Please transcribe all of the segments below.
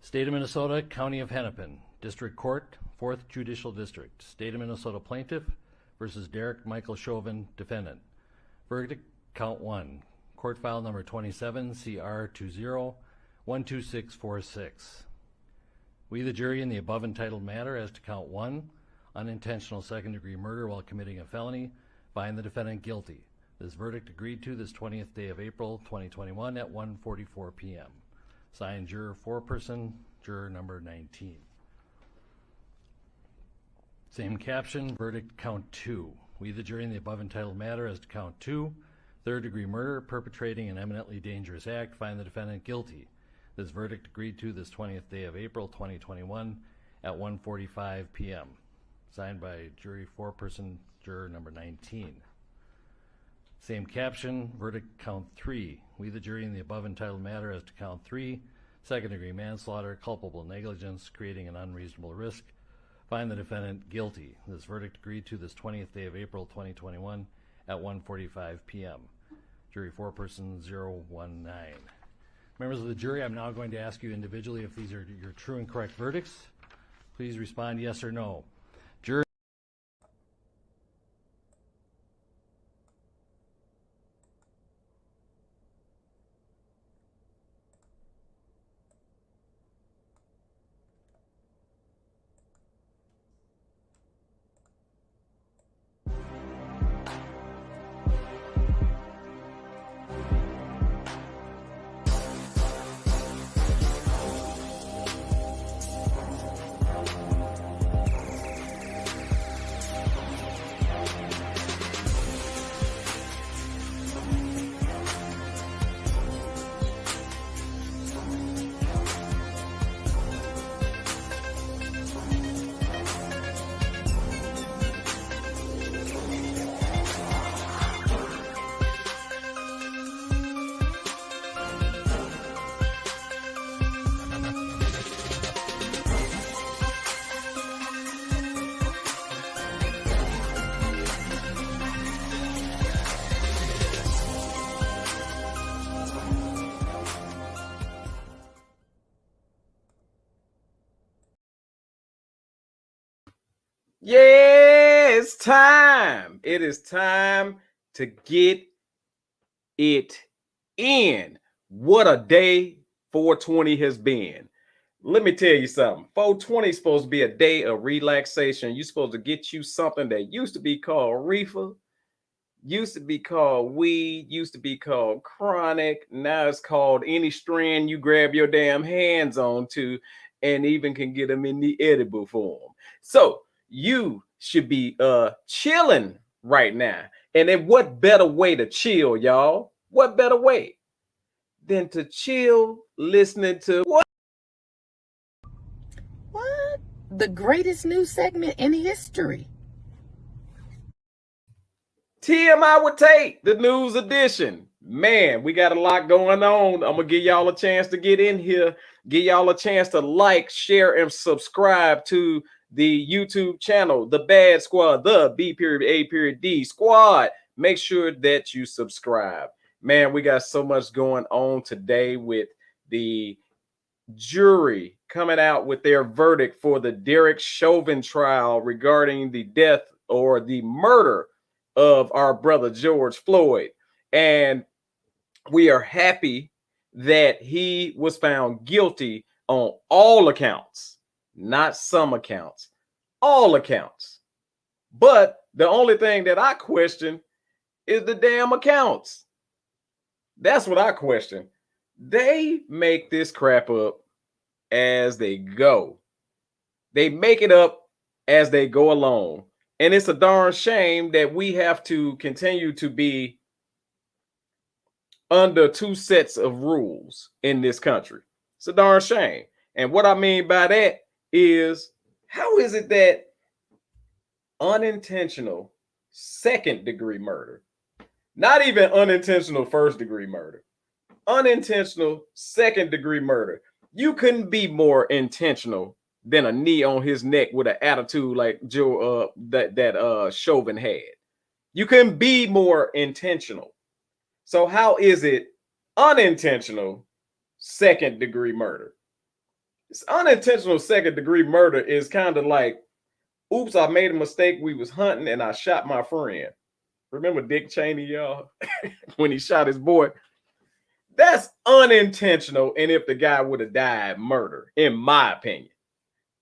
State of Minnesota, County of Hennepin, District Court, 4th Judicial District. State of Minnesota Plaintiff versus Derek Michael Chauvin, Defendant. Verdict, Count 1. Court File Number 27, CR 20-12646. We, the jury, in the above entitled matter as to Count 1, unintentional second-degree murder while committing a felony, find the defendant guilty. This verdict agreed to this 20th day of April 2021 at 1:44 p.m. Signed, Juror Foreperson, Juror Number 19. Same caption, verdict Count 2. We, the jury, in the above entitled matter as to Count 2, third-degree murder, perpetrating an eminently dangerous act, find the defendant guilty. This verdict agreed to this 20th day of April 2021 at 1:45 p.m. Signed by Jury Foreperson, Juror Number 19. Same caption, verdict Count 3. We, the jury, in the above entitled matter as to Count 3, second-degree manslaughter, culpable negligence, creating an unreasonable risk, find the defendant guilty. This verdict agreed to this 20th day of April 2021 at 1:45 p.m. Jury Foreperson 019. Members of the jury, I'm now going to ask you individually if these are your true and correct verdicts. Please respond yes or no. Jury. Yeah, it's time. It is time to get it in. What a day 420 has been. Let me tell you something. 420 is supposed to be a day of relaxation. You're supposed to get you something that used to be called reefer, used to be called weed, used to be called chronic. Now it's called any strand you grab your damn hands on to, and even can get them in the edible form. So you should be chilling right now. And then what better way to chill, y'all? What better way than to chill listening to what? What? The greatest news segment in history. TMI with Tate, the news edition. Man, we got a lot going on. I'm going to give y'all a chance to get in here, give y'all a chance to like, share, and subscribe to the YouTube channel, The Bad Squad, the B.A.D Squad. Make sure that you subscribe. Man, we got so much going on today with the jury coming out with their verdict for the Derek Chauvin trial regarding the death or the murder of our brother George Floyd. And we are happy that he was found guilty on all accounts, not some accounts, all accounts. But the only thing that I question is the damn accounts. That's what I question. They make this crap up as they go. They make it up as they go along. And it's a darn shame that we have to continue to be under two sets of rules in this country. It's a darn shame. And what I mean by that is, how is it that unintentional second-degree murder, not even unintentional first-degree murder, unintentional second-degree murder, you couldn't be more intentional than a knee on his neck with an attitude like Joe that Chauvin had. You couldn't be more intentional. So how is it unintentional second-degree murder? It's unintentional second degree murder is kind of like, oops, I made a mistake. We was hunting and I shot my friend. Remember Dick Cheney, y'all, when he shot his boy? That's unintentional. And if the guy would have died, murder, in my opinion.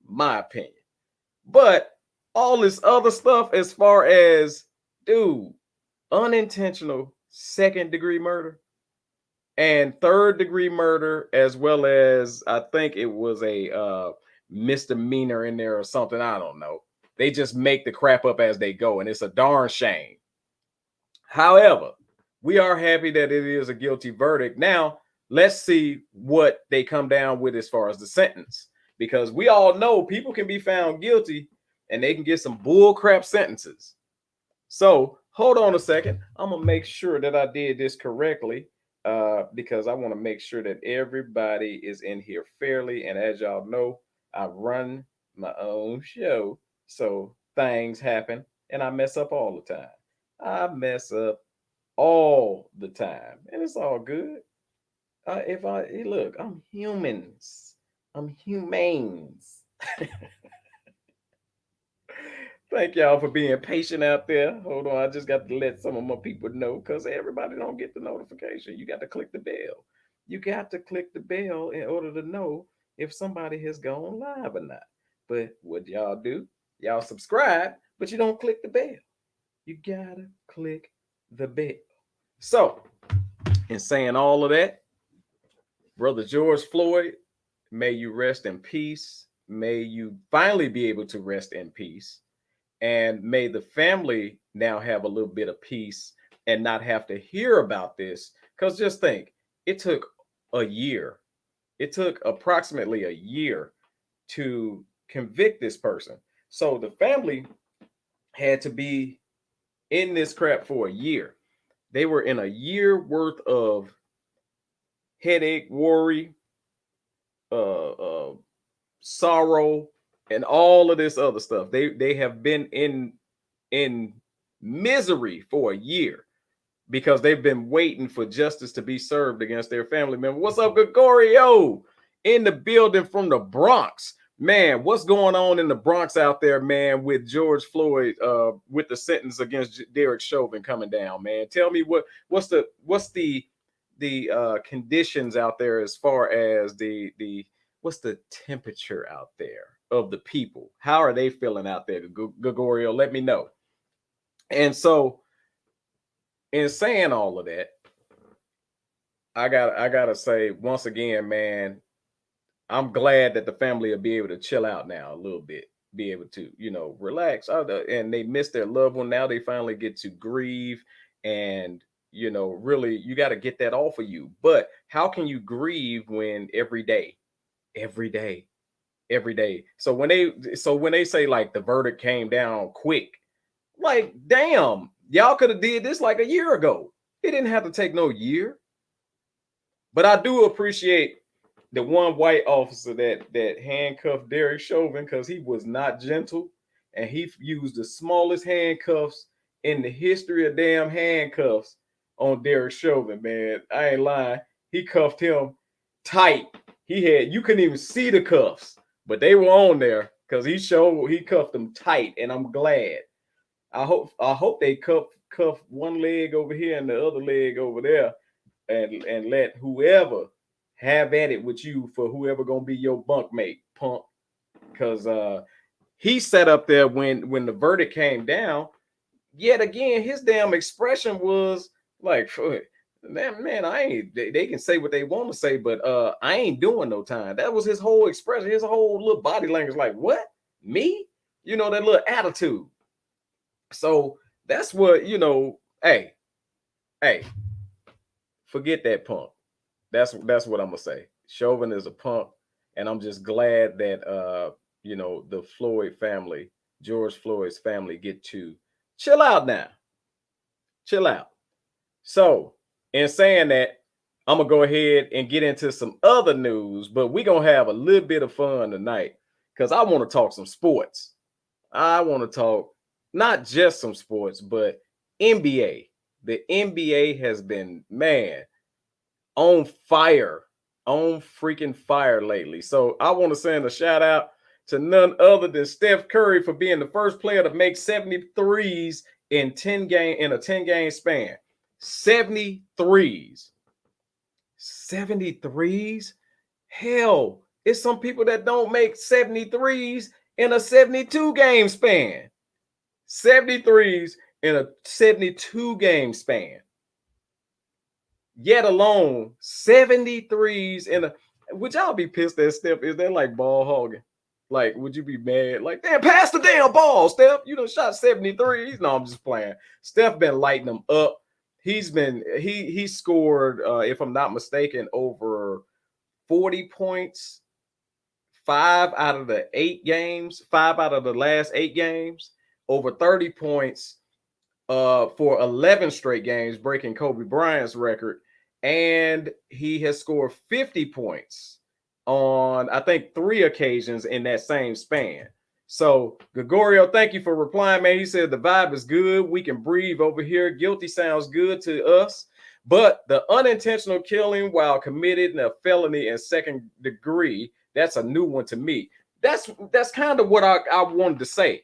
My opinion. But all this other stuff, as far as, dude, unintentional second degree murder and third degree murder, as well as I think it was a misdemeanor in there or something. I don't know. They just make the crap up as they go, and it's a darn shame. However, we are happy that it is a guilty verdict. Now, let's see what they come down with as far as the sentence, because we all know people can be found guilty and they can get some bull crap sentences. So hold on a second. I'm gonna make sure that I did this correctly, because I want to make sure that everybody is in here fairly. And as y'all know, I run my own show, so things happen and I mess up all the time. I mess up all the time, and it's all good. If I look, I'm humans. I'm humanes. Thank y'all for being patient out there. Hold on, I just got to let some of my people know, because everybody don't get the notification. You got to click the bell. You got to click the bell in order to know if somebody has gone live or not. But what y'all do? Y'all subscribe, but you don't click the bell. You gotta click the bell. So, in saying all of that, Brother George Floyd, may you rest in peace. May you finally be able to rest in peace. And may the family now have a little bit of peace and not have to hear about this. Because just think, it took a year. It took approximately a year to convict this person. So the family had to be in this crap for a year. They were in a year worth of headache, worry, sorrow, and all of this other stuff. They have been in misery for a year because they've been waiting for justice to be served against their family member. What's up, Gregorio? In the building from the Bronx. Man, what's going on in the Bronx out there, man, with George Floyd, with the sentence against Derek Chauvin coming down, man? Tell me what's the conditions out there as far as the what's the temperature out there of the people? How are they feeling out there, Gregorio? Let me know. And so, in saying all of that, I gotta say once again, man, I'm glad that the family will be able to chill out now a little bit, be able to, relax. And they miss their loved one. Now they finally get to grieve, and really, you got to get that off of you. But how can you grieve when every day? So when they say like the verdict came down quick, like, damn, y'all could have did this like a year ago. It didn't have to take no year. But I do appreciate the one white officer that handcuffed Derek Chauvin, because he was not gentle, and he used the smallest handcuffs in the history of damn handcuffs on Derek Chauvin, man. I ain't lying. He cuffed him tight. You couldn't even see the cuffs, but they were on there because he cuffed them tight, and I'm glad. I hope they cuff one leg over here and the other leg over there, and let whoever have at it with you for whoever gonna be your bunkmate, punk. Because he sat up there when the verdict came down. Yet again, his damn expression was like, man, I ain't. They can say what they want to say, but I ain't doing no time. That was his whole expression, his whole little body language. Like, what? Me? That little attitude. So that's what, hey, forget that punk. That's what I'm gonna say. Chauvin is a punk, and I'm just glad that the Floyd family, George Floyd's family, get to chill out now. Chill out. So, in saying that, I'm gonna go ahead and get into some other news, but we're gonna have a little bit of fun tonight because I want to talk some sports. I want to talk not just some sports, but NBA. The NBA has been, man, on fire on freaking fire lately. So I want to send a shout out to none other than Steph Curry for being the first player to make 73s in a 10-game span. 73s. 73s? Hell, it's some people that don't make 73s in a 72-game span. 73s in a 72-game span. Yet alone 73s in a, would y'all be pissed at Steph? Is that like ball hogging? Like, would you be mad? Like, damn, pass the damn ball, Steph. You done shot 73s. No, I'm just playing. Steph been lighting them up. He's been, he scored, if I'm not mistaken, over 40 points, 5 out of the 8 games, 5 out of the last 8 games, over 30 points for 11 straight games, breaking Kobe Bryant's record. And he has scored 50 points on, I think, 3 occasions in that same span. So, Gregorio, thank you for replying, man. He said the vibe is good. We can breathe over here. Guilty sounds good to us. But the unintentional killing while committed in a felony in second degree, that's a new one to me. That's kind of what I wanted to say.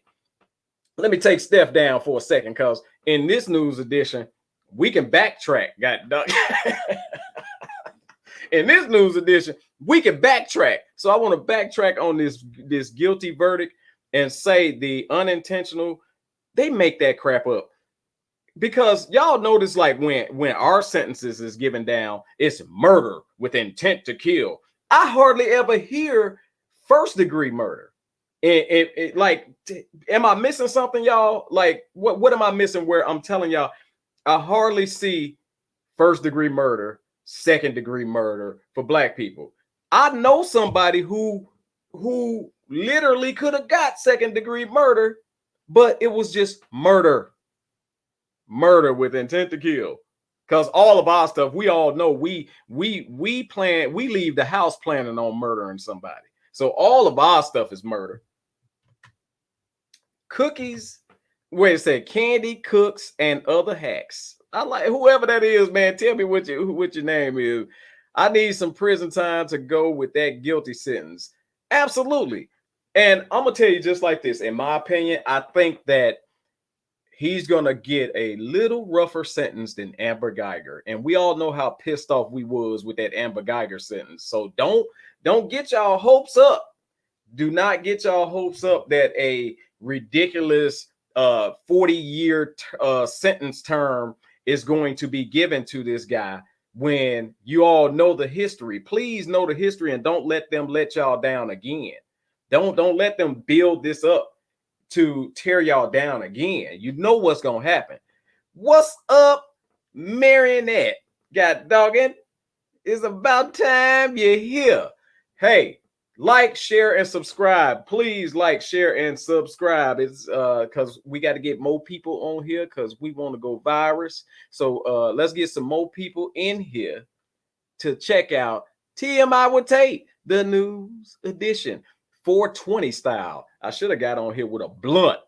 Let me take Steph down for a second, because in this news edition, we can backtrack. In this news edition, we can backtrack. So I want to backtrack on this guilty verdict and say the unintentional, they make that crap up. Because y'all notice, like, when our sentences is given down, it's murder with intent to kill. I hardly ever hear first degree murder. Like, am I missing something, y'all? Like, what am I missing where I'm telling y'all I hardly see first degree murder, second degree murder for black people? I know somebody who literally could have got second degree murder, but it was just murder with intent to kill. Because all of our stuff, we all know we leave the house planning on murdering somebody. So all of our stuff is murder. Cookies, where it said candy, cooks, and other hacks. I like whoever that is, man. Tell me what your name is. I need some prison time to go with that guilty sentence. Absolutely. And I'm gonna tell you just like this. In my opinion, I think that he's gonna get a little rougher sentence than Amber Geiger. And we all know how pissed off we was with that Amber Geiger sentence. So don't get y'all hopes up. Do not get y'all hopes up that a ridiculous 40-year sentence term is going to be given to this guy when you all know the history. Please know the history and don't let them let y'all down again. Don't let them build this up to tear y'all down again. You know what's gonna happen. What's up, Marionette? God dogging, it's about time you're here. Hey, like, share, and subscribe. Please like, share, and subscribe. It's because we got to get more people on here because we want to go virus. So let's get some more people in here to check out TMI with Tate, the news edition, 420 style. I should have got on here with a blunt.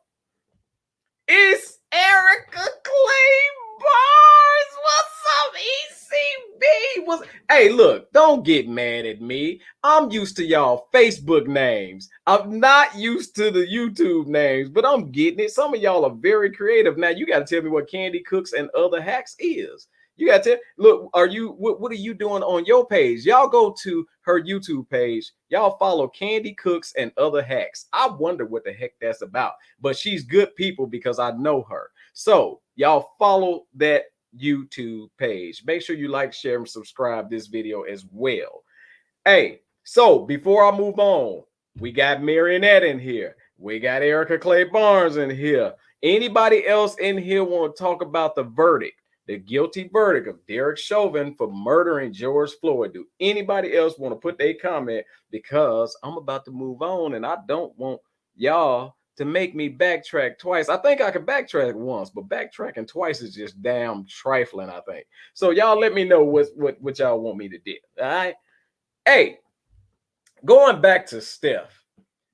It's Erica Clay Bars. What's up, ECB? Hey, look, don't get mad at me. I'm used to y'all Facebook names. I'm not used to the YouTube names, but I'm getting it. Some of y'all are very creative. Now you got to tell me what Candy Cooks and Other Hacks is. You got to look. What are you doing on your page? Y'all go to her YouTube page. Y'all follow Candy Cooks and Other Hacks. I wonder what the heck that's about. But she's good people because I know her. So y'all follow that YouTube page. Make sure you like, share, and subscribe this video as well. Hey, so before I move on, we got Marionette in here. We got Erica Clay Barnes in here. Anybody else in here want to talk about the verdict? The guilty verdict of Derek Chauvin for murdering George Floyd. Do anybody else want to put their comment? Because I'm about to move on and I don't want y'all to make me backtrack twice. I think I could backtrack once, but backtracking twice is just damn trifling, I think. So y'all let me know what y'all want me to do. All right. Hey, going back to Steph.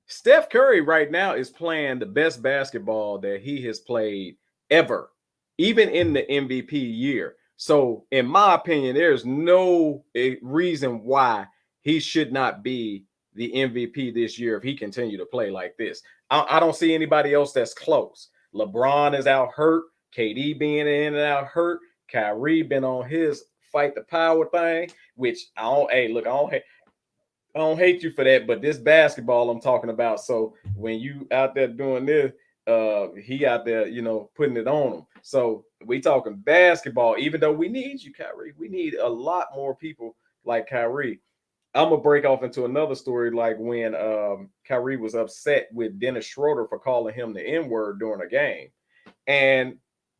Steph Curry right now is playing the best basketball that he has played ever. Even in the MVP year. So, in my opinion, there's no reason why he should not be the MVP this year if he continue to play like this. I don't see anybody else that's close. LeBron is out hurt. KD being in and out hurt. Kyrie been on his fight the power thing, which I don't. Hey, look, I don't hate you for that, but this basketball I'm talking about. So when you out there doing this, he out there, putting it on him. So we talking basketball. Even though we need you, Kyrie, we need a lot more people like Kyrie. I'm gonna break off into another story, like when Kyrie was upset with Dennis Schroeder for calling him the N-word during a game. And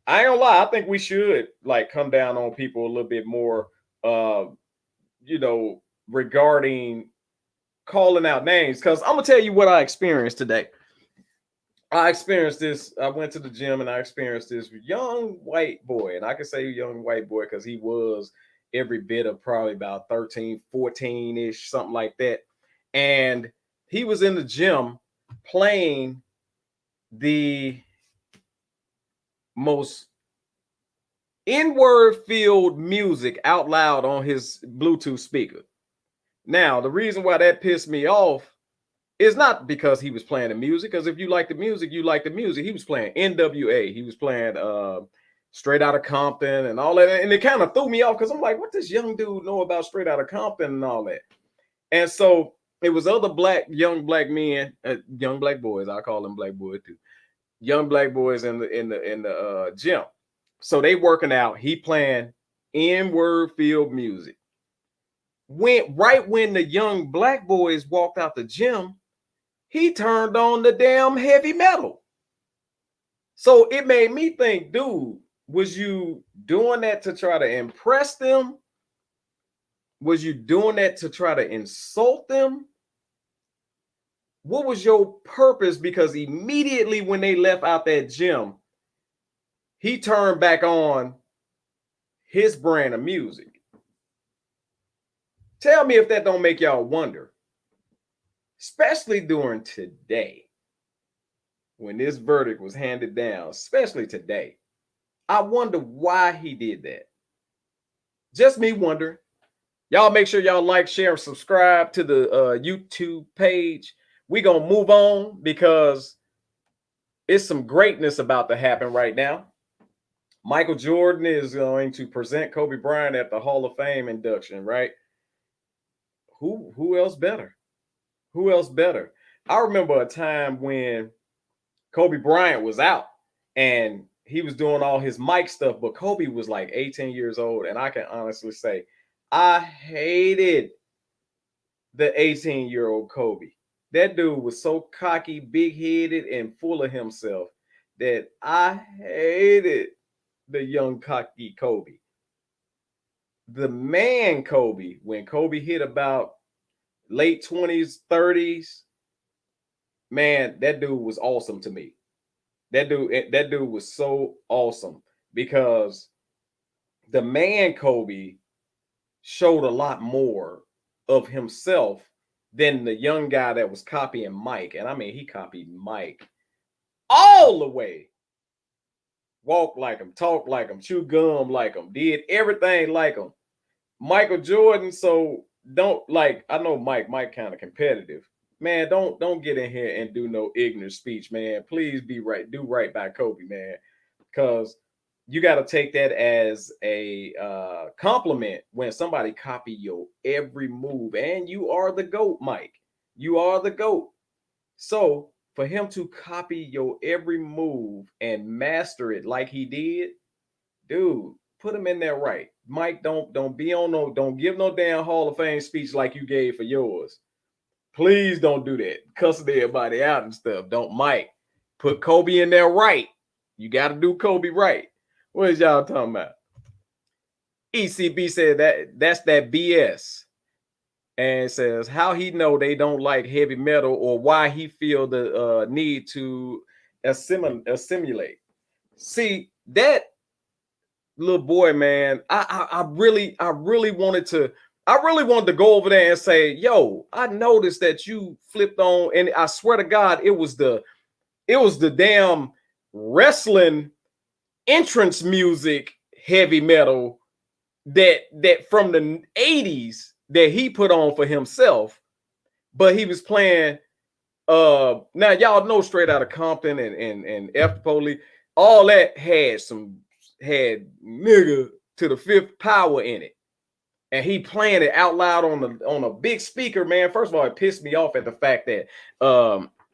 I ain't gonna lie, I think we should like come down on people a little bit more, regarding calling out names. Because I'm gonna tell you what I experienced today. I experienced this. I went to the gym and I experienced this young white boy, and I can say young white boy because he was every bit of probably about 13, 14-ish, something like that. And he was in the gym playing the most N-word filled music out loud on his Bluetooth speaker. Now, the reason why that pissed me off is not because he was playing the music, because if you like the music, you like the music. He was playing NWA. He was playing Straight Outta Compton and all that. And it kind of threw me off because I'm like, what does young dude know about Straight Outta Compton and all that? And so it was other young black men, young black boys. I call them black boys too. Young black boys in the gym. So they working out. He playing N-word filled music. When the young black boys walked out the gym, he turned on the damn heavy metal. So it made me think, dude, was you doing that to try to impress them? Was you doing that to try to insult them? What was your purpose? Because immediately when they left out that gym, he turned back on his brand of music. Tell me if that don't make y'all wonder, especially during today, when this verdict was handed down, especially today. I wonder why he did that. Just me wondering. Y'all make sure y'all like, share, and subscribe to the YouTube page. We're going to move on because it's some greatness about to happen right now. Michael Jordan is going to present Kobe Bryant at the Hall of Fame induction, right? Who else better? Who else better? I remember a time when Kobe Bryant was out and he was doing all his mic stuff, but Kobe was like 18 years old. And I can honestly say, I hated the 18-year-old Kobe. That dude was so cocky, big-headed, and full of himself that I hated the young cocky Kobe. The man Kobe, when Kobe hit about late 20s, 30s, man, that dude was awesome to me. That dude was so awesome because the man Kobe showed a lot more of himself than the young guy that was copying Mike. And I mean, he copied Mike all the way. Walk like him, talk like him, chew gum like him, did everything like him. Michael Jordan, so don't like, I know Mike kind of competitive. Man, don't get in here and do no ignorant speech, man. Please be right, do right by Kobe, man. Because you got to take that as a compliment when somebody copy your every move. And you are the GOAT, Mike. You are the GOAT. So for him to copy your every move and master it like he did, dude, put him in there right. Mike, don't give no damn Hall of Fame speech like you gave for yours. Please don't do that. Cussing everybody out and stuff. Don't, Mike. Put Kobe in there right. You got to do Kobe right. What is y'all talking about? ECB said that's that BS. And says how he know they don't like heavy metal or why he feel the need to assimilate. See, that little boy, man, I really wanted to go over there and say, yo, I noticed that you flipped on, and I swear to God, it was the damn wrestling entrance music heavy metal that from the 80s that he put on for himself, but he was playing now y'all know Straight Outta Compton and F the Police, all that had nigga to the fifth power in it. And he playing it out loud on a big speaker, man. First of all, it pissed me off at the fact that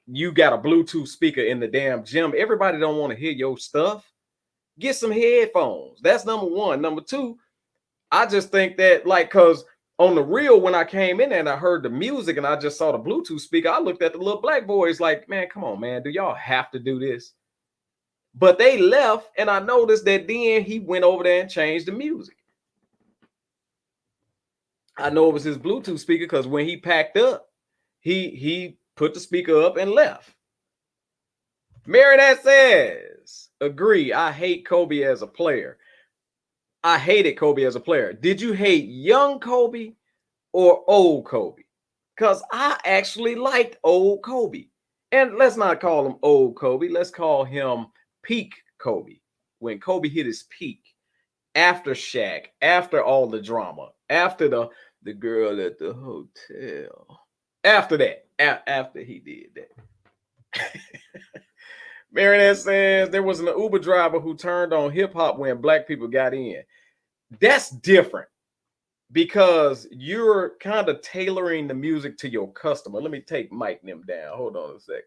you got a Bluetooth speaker in the damn gym. Everybody don't want to hear your stuff. Get some headphones. That's number one. Number two, I just think that, like, because on the real, when I came in there and I heard the music and I just saw the Bluetooth speaker, I looked at the little black boys like, man, come on, man. Do y'all have to do this? But they left, and I noticed that then he went over there and changed the music. I know it was his Bluetooth speaker because when he packed up, he put the speaker up and left. Marinette says, agree. I hate Kobe as a player. I hated Kobe as a player. Did you hate young Kobe or old Kobe? Because I actually liked old Kobe. And let's not call him old Kobe. Let's call him peak Kobe. When Kobe hit his peak. After Shaq, after all the drama, after the girl at the hotel. After that, after he did that. Marinette says there was an Uber driver who turned on hip hop when black people got in. That's different because you're kind of tailoring the music to your customer. Let me take Mike and them down. Hold on a second.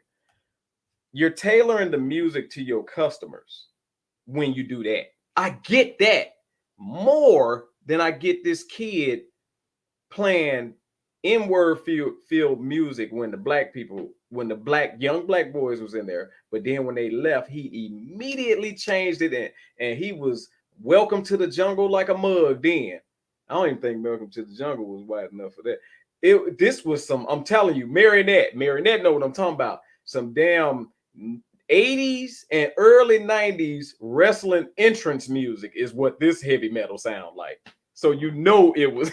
You're tailoring the music to your customers when you do that. I get that more than I get this kid playing N-word filled music when the young black boys was in there, but then when they left, he immediately changed it and he was Welcome to the Jungle like a mug. Then I don't even think Welcome to the Jungle was wide enough for that. This was some, I'm telling you, Marinette know what I'm talking about. Some damn 80s and early 90s wrestling entrance music is what this heavy metal sound like. So you know it was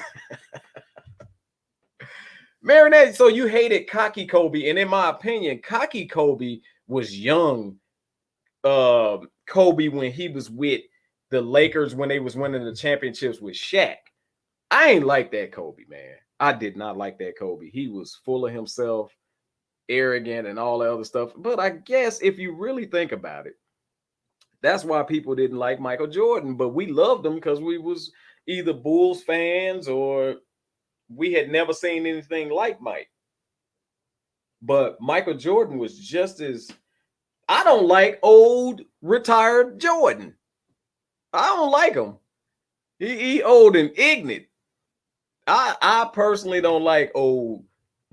Marinette. So you hated cocky Kobe, and in my opinion, cocky Kobe was young Kobe when he was with the Lakers when they was winning the championships with Shaq. I ain't like that Kobe, man. I did not like that Kobe. He was full of himself, arrogant, and all that other stuff. But I guess if you really think about it, that's why people didn't like Michael Jordan. But we loved him because we was either Bulls fans or we had never seen anything like Mike. But Michael Jordan was just as... I don't like old retired Jordan. I don't like him. He old and ignorant. I personally don't like old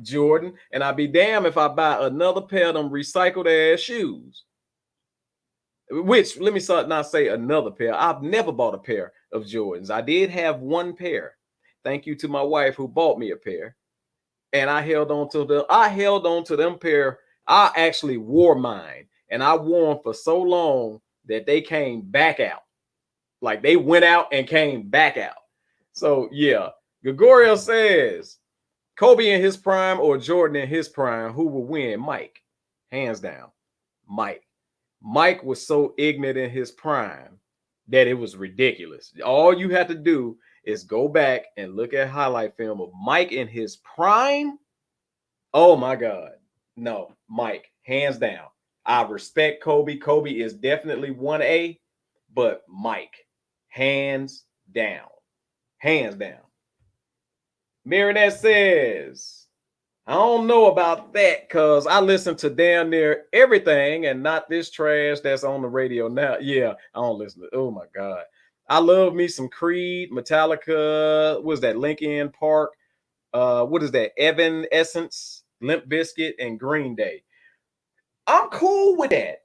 Jordan, and I'd be damned if I buy another pair of them recycled ass shoes. Which, let me not say another pair. I've never bought a pair of Jordans. I did have one pair. Thank you to my wife who bought me a pair. And I held on to them pair. I actually wore mine, and I wore them for so long that they came back out. Like they went out and came back out. So yeah, Gregorio says Kobe in his prime or Jordan in his prime, who will win? Mike, hands down. Mike was so ignorant in his prime that it was ridiculous. All you have to do is go back and look at highlight film of Mike in his prime. Oh my God. No, Mike, hands down. I respect Kobe. Kobe is definitely 1A, but Mike, hands down. Hands down. Marinette says, I don't know about that because I listen to damn near everything and not this trash that's on the radio now. Yeah, I don't listen to, oh my God. I love me some Creed, Metallica, what is that, Linkin Park, what is that, Evanescence, Limp Bizkit, and Green Day. I'm cool with that.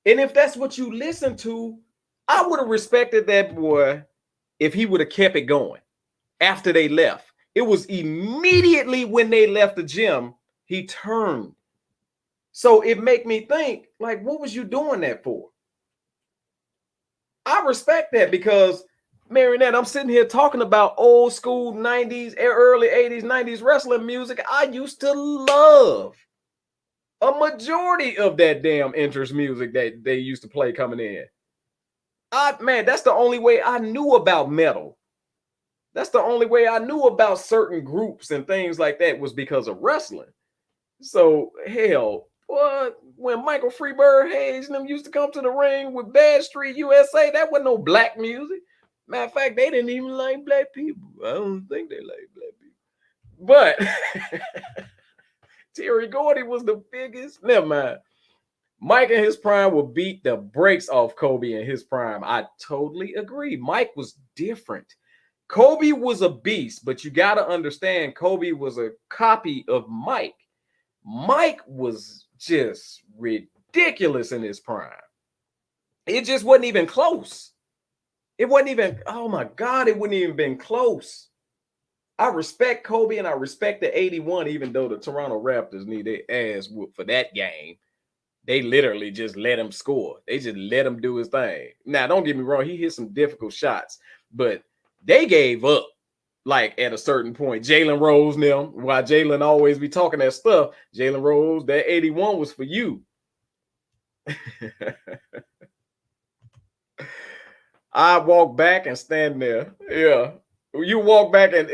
And if that's what you listen to, I would have respected that boy if he would have kept it going after they left. It was immediately when they left the gym, he turned. So it make me think, like, what was you doing that for? I respect that because, Marinette, I'm sitting here talking about old school 90s, early 80s, 90s wrestling music. I used to love a majority of that damn entrance music that they used to play coming in. Man, that's the only way I knew about metal. That's the only way I knew about certain groups and things like that was because of wrestling. So hell, what when Michael Freebird Hayes and them used to come to the ring with Bad Street USA, that wasn't no black music. Matter of fact, they didn't even like black people. I don't think they like black people. But Terry Gordy was the biggest. Never mind. Mike in his prime will beat the brakes off Kobe in his prime. I totally agree. Mike was different. Kobe was a beast, but you got to understand Kobe was a copy of Mike. Mike was just ridiculous in his prime. It just wasn't even close. It wasn't even, oh my God, it wouldn't even been close. I respect Kobe and I respect the 81, even though the Toronto Raptors need their ass whooped for that game. They literally just let him score. They just let him do his thing. Now, don't get me wrong. He hit some difficult shots, but they gave up. Like at a certain point, Jalen Rose now, while Jalen always be talking that stuff, Jalen Rose, that 81 was for you. I walk back and stand there. Yeah. You walk back and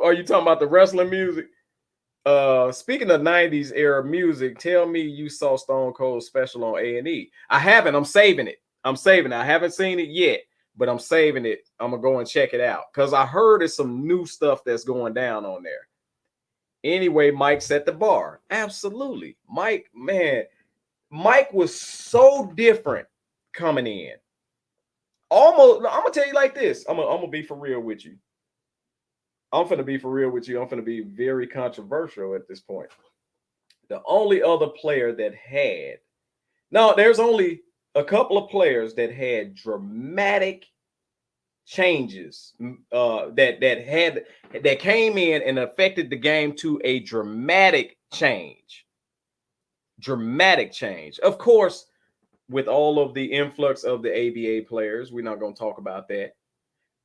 are you talking about the wrestling music? Speaking of 90s era music, tell me you saw Stone Cold special on A&E. I haven't. I'm saving it. I haven't seen it yet, but I'm saving it. I'm gonna go and check it out because I heard there's some new stuff that's going down on there. Anyway, Mike set the bar. Absolutely. Mike, man, Mike was so different coming in. Almost, I'm gonna tell you like this. I'm gonna be for real with you. I'm finna be for real with you. I'm finna be very controversial at this point. The only other player that had, no, there's only a couple of players that had dramatic changes that came in and affected the game to a dramatic change. Dramatic change. Of course, with all of the influx of the ABA players, we're not going to talk about that.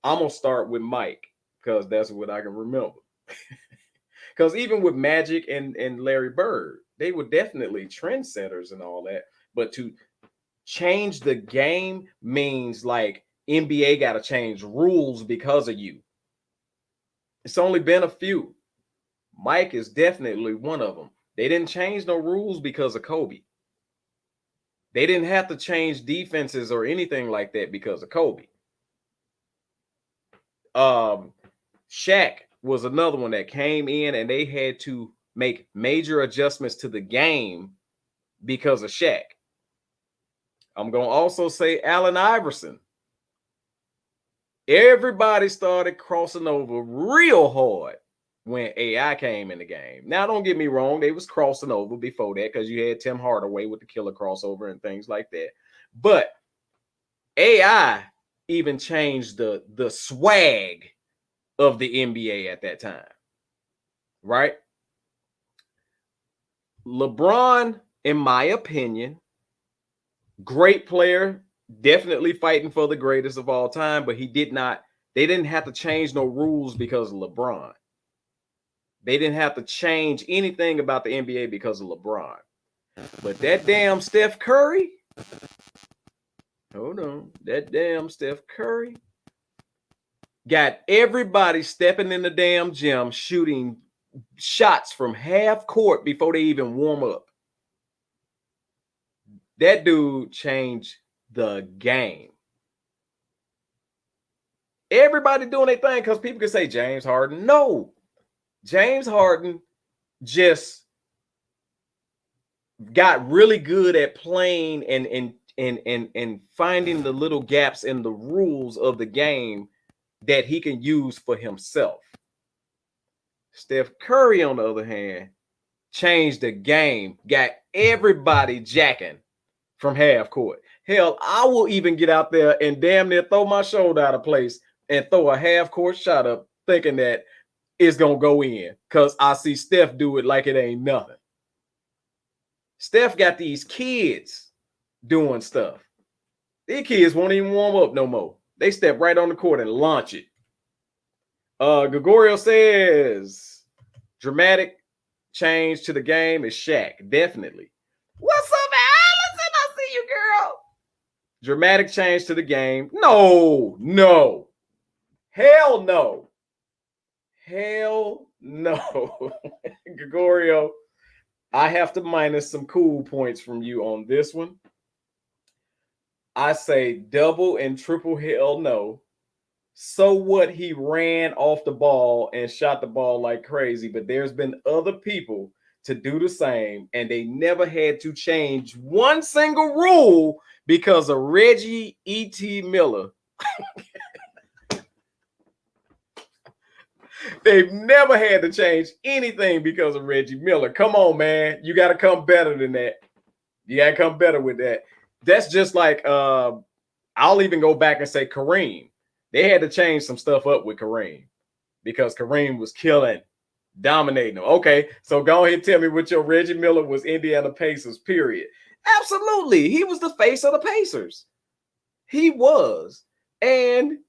I'm going to start with Mike because that's what I can remember. Because even with Magic and Larry Bird, they were definitely trendsetters and all that. But to change the game means like NBA got to change rules because of you. It's only been a few. Mike is definitely one of them. They didn't change no rules because of Kobe. They didn't have to change defenses or anything like that because of Kobe. Shaq was another one that came in and they had to make major adjustments to the game because of Shaq. I'm going to also say Allen Iverson. Everybody started crossing over real hard when AI came in the game. Now, don't get me wrong. They was crossing over before that because you had Tim Hardaway with the killer crossover and things like that. But AI even changed the swag of the NBA at that time, right? LeBron, in my opinion, great player, definitely fighting for the greatest of all time, but they didn't have to change no rules because of LeBron. They didn't have to change anything about the NBA because of LeBron. But that damn Steph Curry, hold on, that damn Steph Curry got everybody stepping in the damn gym, shooting shots from half court before they even warm up. That dude changed the game. Everybody doing their thing because people can say James Harden. No, James Harden just got really good at playing and finding the little gaps in the rules of the game that he can use for himself. Steph Curry, on the other hand, changed the game, got everybody jacking from half court. Hell, I will even get out there and damn near throw my shoulder out of place and throw a half court shot up thinking that it's going to go in because I see Steph do it like it ain't nothing. Steph got these kids doing stuff. These kids won't even warm up no more. They step right on the court and launch it. Gregorio says dramatic change to the game is Shaq. Definitely. What's up, Allison? I see you, girl. Dramatic change to the game. No, no. Hell no. Hell no. Gregorio, I have to minus some cool points from you on this one. I say double and triple hell no. So what? He ran off the ball and shot the ball like crazy, but there's been other people to do the same, and they never had to change one single rule because of Reggie E.T. Miller. They've never had to change anything because of Reggie Miller. Come on, man. You got to come better than that. You got to come better with that. That's just like, I'll even go back and say Kareem. They had to change some stuff up with Kareem because Kareem was killing, dominating them. Okay, so go ahead and tell me what your Reggie Miller was Indiana Pacers, period. Absolutely. He was the face of the Pacers. He was. And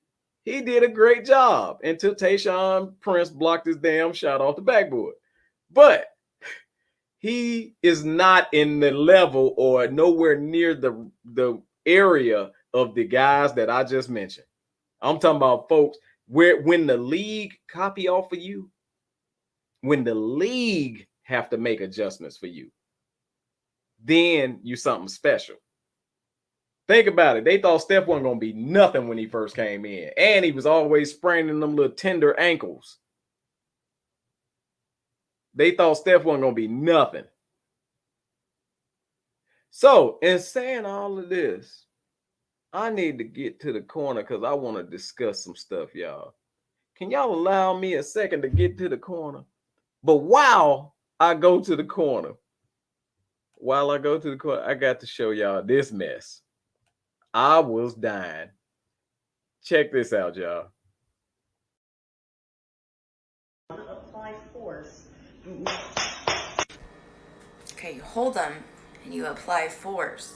he did a great job until Tayshaun Prince blocked his damn shot off the backboard. But he is not in the level or nowhere near the area of the guys that I just mentioned. I'm talking about folks where when the league copy off of you, when the league have to make adjustments for you, then you something special. Think about it. They thought Steph wasn't going to be nothing when he first came in. And he was always spraining them little tender ankles. They thought Steph wasn't going to be nothing. So, in saying all of this, I need to get to the corner because I want to discuss some stuff, y'all. Can y'all allow me a second to get to the corner? But while I go to the corner, I got to show y'all this mess. I was dying. Check this out, y'all. Apply force. Okay, you hold them and you apply force.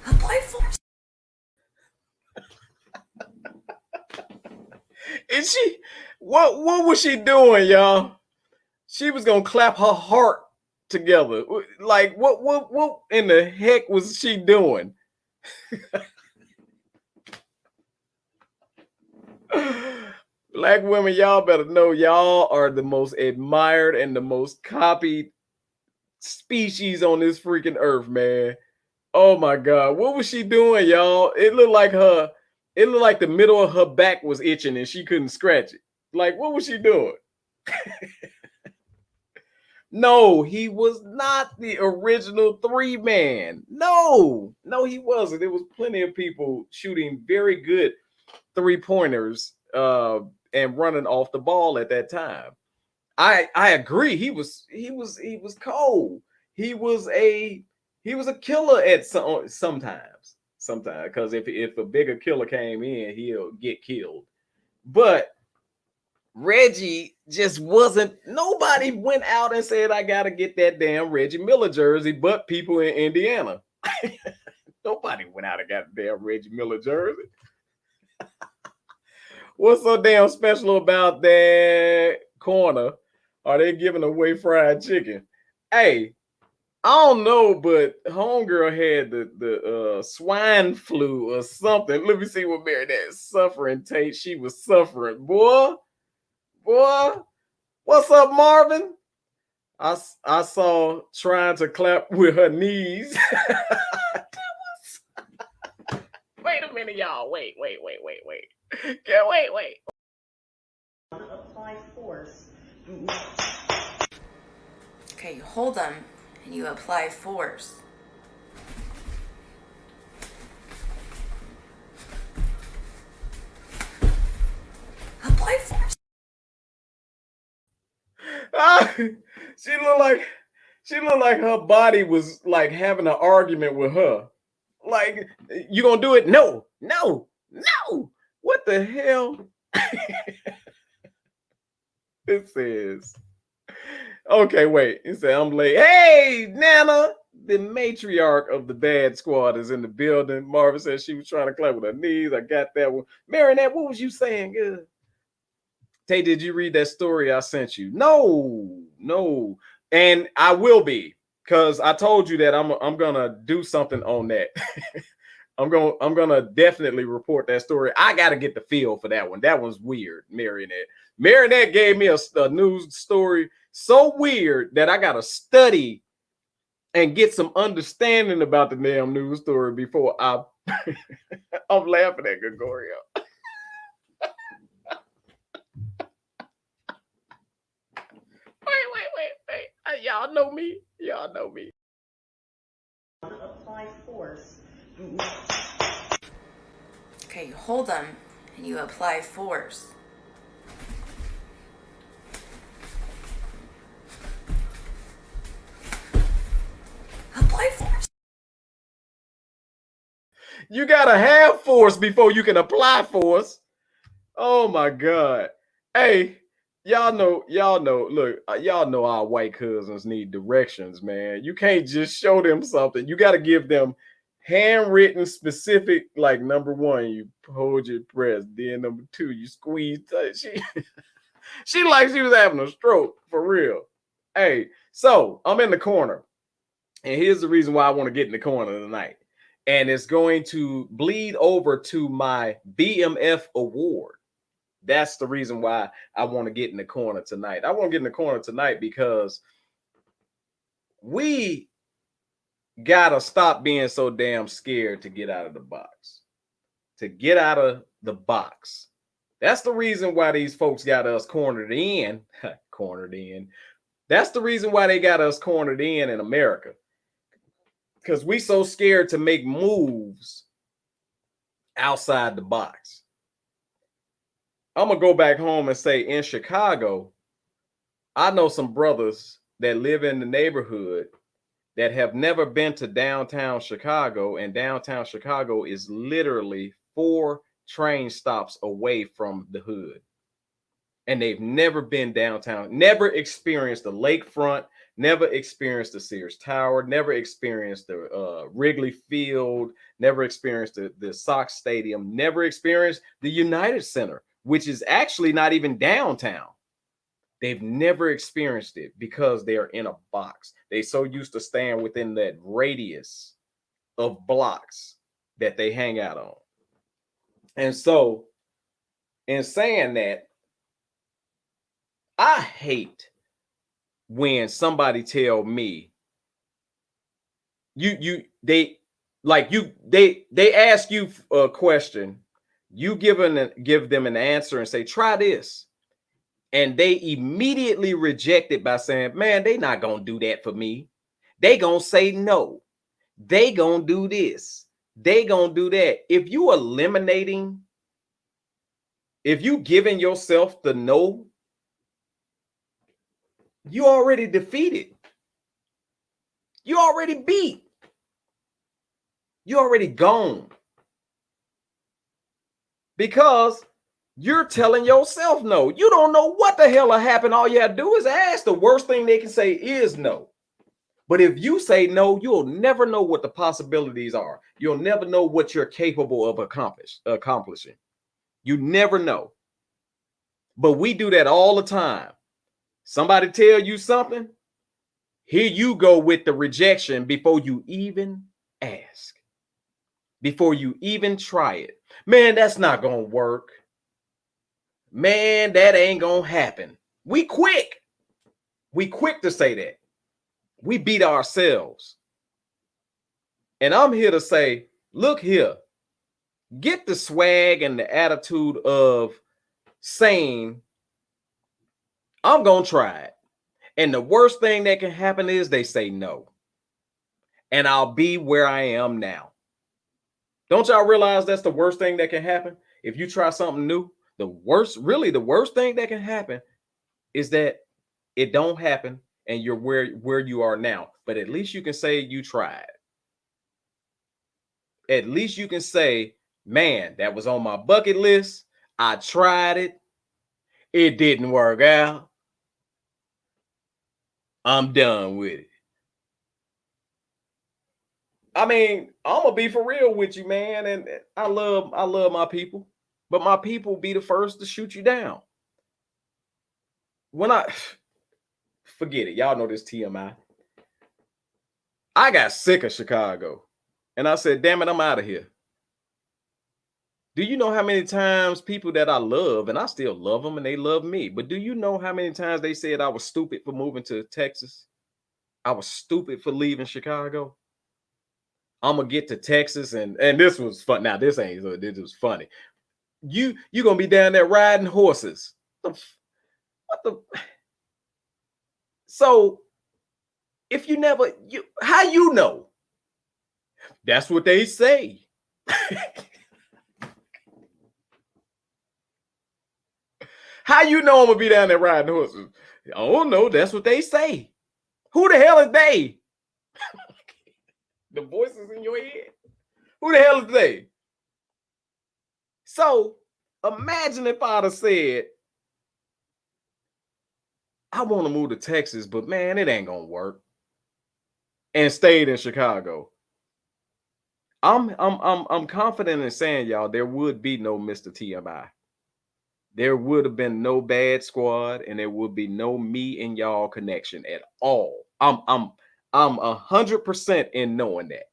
Apply force. And what was she doing, y'all? She was gonna clap her heart together. Like, what in the heck was she doing? Black women, y'all better know y'all are the most admired and the most copied species on this freaking earth, man. Oh my God. What was she doing, y'all? It looked like the middle of her back was itching and she couldn't scratch it. Like, what was she doing? No, he was not the original 3-man. No, he wasn't. There was plenty of people shooting very good 3-pointers and running off the ball at that time. I agree. He was cold. He was a killer at sometimes because if a bigger killer came in, he'll get killed. But Reggie just wasn't. Nobody went out and said, I got to get that damn Reggie Miller jersey, but people in Indiana. Nobody went out and got a damn Reggie Miller jersey. What's so damn special about that corner? Are they giving away fried chicken? Hey, I don't know, but homegirl had the swine flu or something. Let me see what Marinette is suffering, Tate. She was suffering. Boy, what's up, Marvin? I saw trying to clap with her knees. Wait a minute, y'all. Wait. Yeah, wait. Apply force. Okay, you hold them and you apply force. Apply force. She looked like her body was like having an argument with her. Like, you gonna do it? No. What the hell? It says, okay, wait. It said, I'm late. Hey, Nana, the matriarch of the Bad Squad is in the building. Marvin said she was trying to clap with her knees. I got that one. Marinette, what was you saying? Tate, did you read that story I sent you? No. And I will be, because I told you that I'm gonna do something on that. I'm gonna definitely report that story. I gotta get the feel for that one. That one's weird, Marionette. Marionette gave me a news story so weird that I gotta study and get some understanding about the damn news story before I I'm laughing at Gregorio. Wait. Y'all know me. Apply force. Okay, you hold them and you apply force. Apply force. You gotta have force before you can apply force. Oh my God. Hey, y'all know. Look, y'all know our white cousins need directions, man. You can't just show them something. You got to give them handwritten, specific. Like number one, you hold your breath. Then number two, you squeeze. She like she was having a stroke for real. Hey, so I'm in the corner, and here's the reason why I want to get in the corner tonight. And it's going to bleed over to my BMF award. That's the reason why I want to get in the corner tonight. I want to get in the corner tonight because we gotta stop being so damn scared to get out of the box. To get out of the box. That's the reason why these folks got us cornered in. Cornered in. That's the reason why they got us cornered in America. Because we so scared to make moves outside the box. I'm gonna go back home and say in Chicago, I know some brothers that live in the neighborhood that have never been to downtown Chicago, and downtown Chicago is literally 4 train stops away from the hood. And they've never been downtown, never experienced the lakefront, never experienced the Sears Tower, never experienced the Wrigley Field, never experienced the Sox Stadium, never experienced the United Center, which is actually not even downtown. They've never experienced it because they're in a box. They're so used to staying within that radius of blocks that they hang out on. And so, in saying that, I hate when somebody tell me they ask you a question, you give them an answer and say, try this. And they immediately reject it by saying, man, they not going to do that for me. They going to say no. They going to do this. They going to do that. If you giving yourself the no, you already defeated. You already beat. You already gone. Because you're telling yourself no. You don't know what the hell will happen. All you have to do is ask. The worst thing they can say is no. But if you say no, you'll never know what the possibilities are. You'll never know what you're capable of accomplishing. You never know. But we do that all the time. Somebody tell you something, here you go with the rejection before you even ask. Before you even try it. Man, that's not going to work. Man, that ain't going to happen. We quick. We quick to say that. We beat ourselves. And I'm here to say, look here. Get the swag and the attitude of saying, I'm going to try it. And the worst thing that can happen is they say no. And I'll be where I am now. Don't y'all realize that's the worst thing that can happen? If you try something new, the worst thing that can happen is that it don't happen and you're where you are now. But at least you can say you tried. At least you can say, man, that was on my bucket list. I tried it. It didn't work out. I'm done with it. I mean, I'm gonna be for real with you, man. And I love my people, but my people be the first to shoot you down. when I forget it, y'all know this TMI. I got sick of Chicago, and I said, "Damn it, I'm out of here." Do you know how many times people that I love, and I still love them, and they love me, but do you know how many times they said I was stupid for moving to Texas? I was stupid for leaving Chicago. I'm gonna get to Texas, and this was fun. Now this was funny. You gonna be down there riding horses? What the? So if you never, how you know? That's what they say. How you know I'm gonna be down there riding horses? Oh no, that's what they say. Who the hell is they? The voices in your head. Who the hell is they? So imagine if I'd have said, I want to move to Texas, but man, it ain't gonna work. And stayed in Chicago. I'm confident in saying, y'all, there would be no Mr. TMI. There would have been no Bad Squad, and there would be no me and y'all connection at all. I'm 100% in knowing that.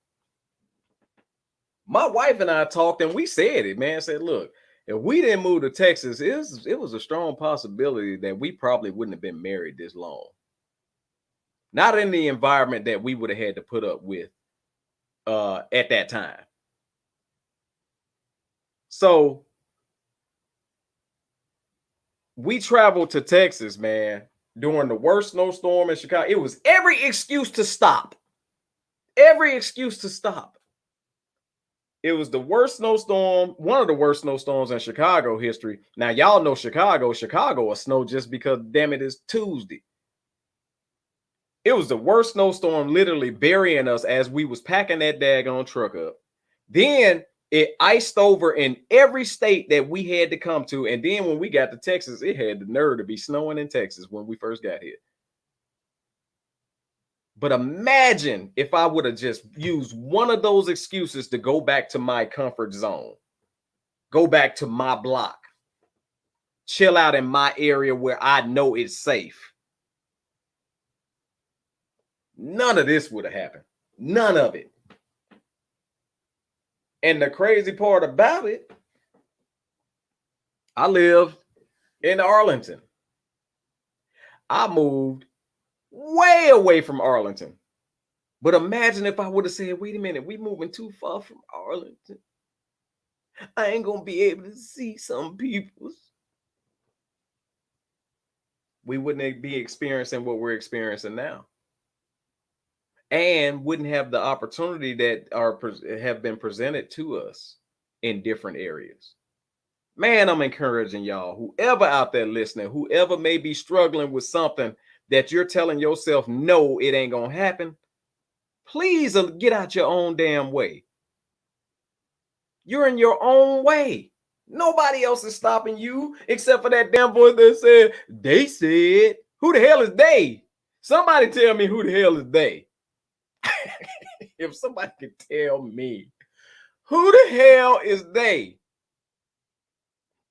My wife and I talked, and we said it, man. Said, look, if we didn't move to Texas, it was a strong possibility that we probably wouldn't have been married this long. Not in the environment that we would have had to put up with at that time. So we traveled to Texas, man, during the worst snowstorm in Chicago. It was every excuse to stop. Every excuse to stop. It was the worst snowstorm, one of the worst snowstorms in Chicago history. Now, y'all know Chicago will snow just because, damn it, it's Tuesday. It was the worst snowstorm, literally burying us as we was packing that daggone truck up. Then it iced over in every state that we had to come to. And then when we got to Texas, it had the nerve to be snowing in Texas when we first got here. But imagine if I would have just used one of those excuses to go back to my comfort zone, go back to my block, chill out in my area where I know it's safe. None of this would have happened. None of it. And the crazy part about it, I live in Arlington. I moved way away from Arlington. But imagine if I would have said, wait a minute, we moving too far from Arlington. I ain't going to be able to see some people. We wouldn't be experiencing what we're experiencing now. And wouldn't have the opportunity that have been presented to us in different areas. Man, I'm encouraging y'all, whoever out there listening, whoever may be struggling with something that you're telling yourself, no, it ain't going to happen. Please get out your own damn way. You're in your own way. Nobody else is stopping you except for that damn voice that said, they said. Who the hell is they? Somebody tell me who the hell is they. If somebody could tell me who the hell is they?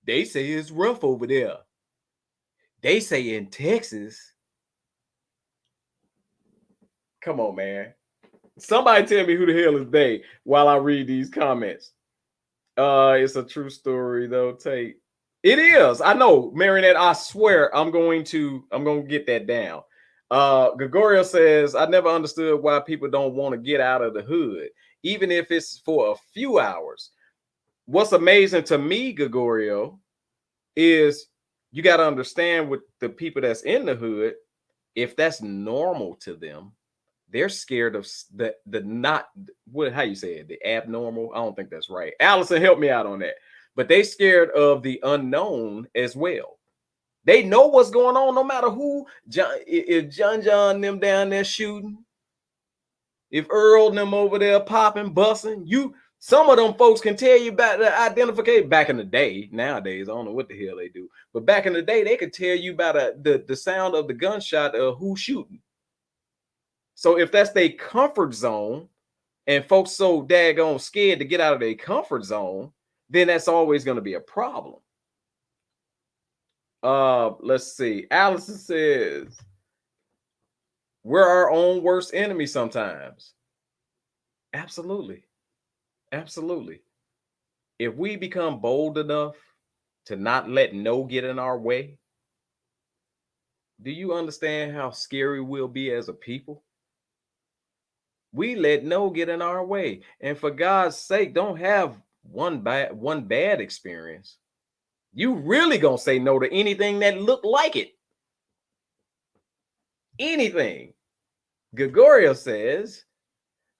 They say it's rough over there. They say in Texas. Come on, man. Somebody tell me who the hell is they while I read these comments. It's a true story though, Tate. It is. I know, Marinette. I swear I'm going to get that down. Gregorio says, I never understood why people don't want to get out of the hood, even if it's for a few hours. What's amazing to me, Gregorio, is you got to understand with the people that's in the hood, if that's normal to them, they're scared of how you say it, the abnormal. I don't think that's right. Allison, help me out on that. But they scared of the unknown as well. They know what's going on, no matter who. If John them down there shooting, if Earl them over there popping, busting, some of them folks can tell you about the identification. Back in the day, nowadays, I don't know what the hell they do, but back in the day, they could tell you about the sound of the gunshot of who's shooting. So if that's their comfort zone, and folks so daggone scared to get out of their comfort zone, then that's always going to be a problem. Let's see. Allison says, we're our own worst enemy sometimes. Absolutely. Absolutely. If we become bold enough to not let no get in our way, do you understand how scary we'll be as a people? We let no get in our way. And for God's sake, don't have one bad experience. You really gonna say no to anything that look like it. Anything. Gregorio says,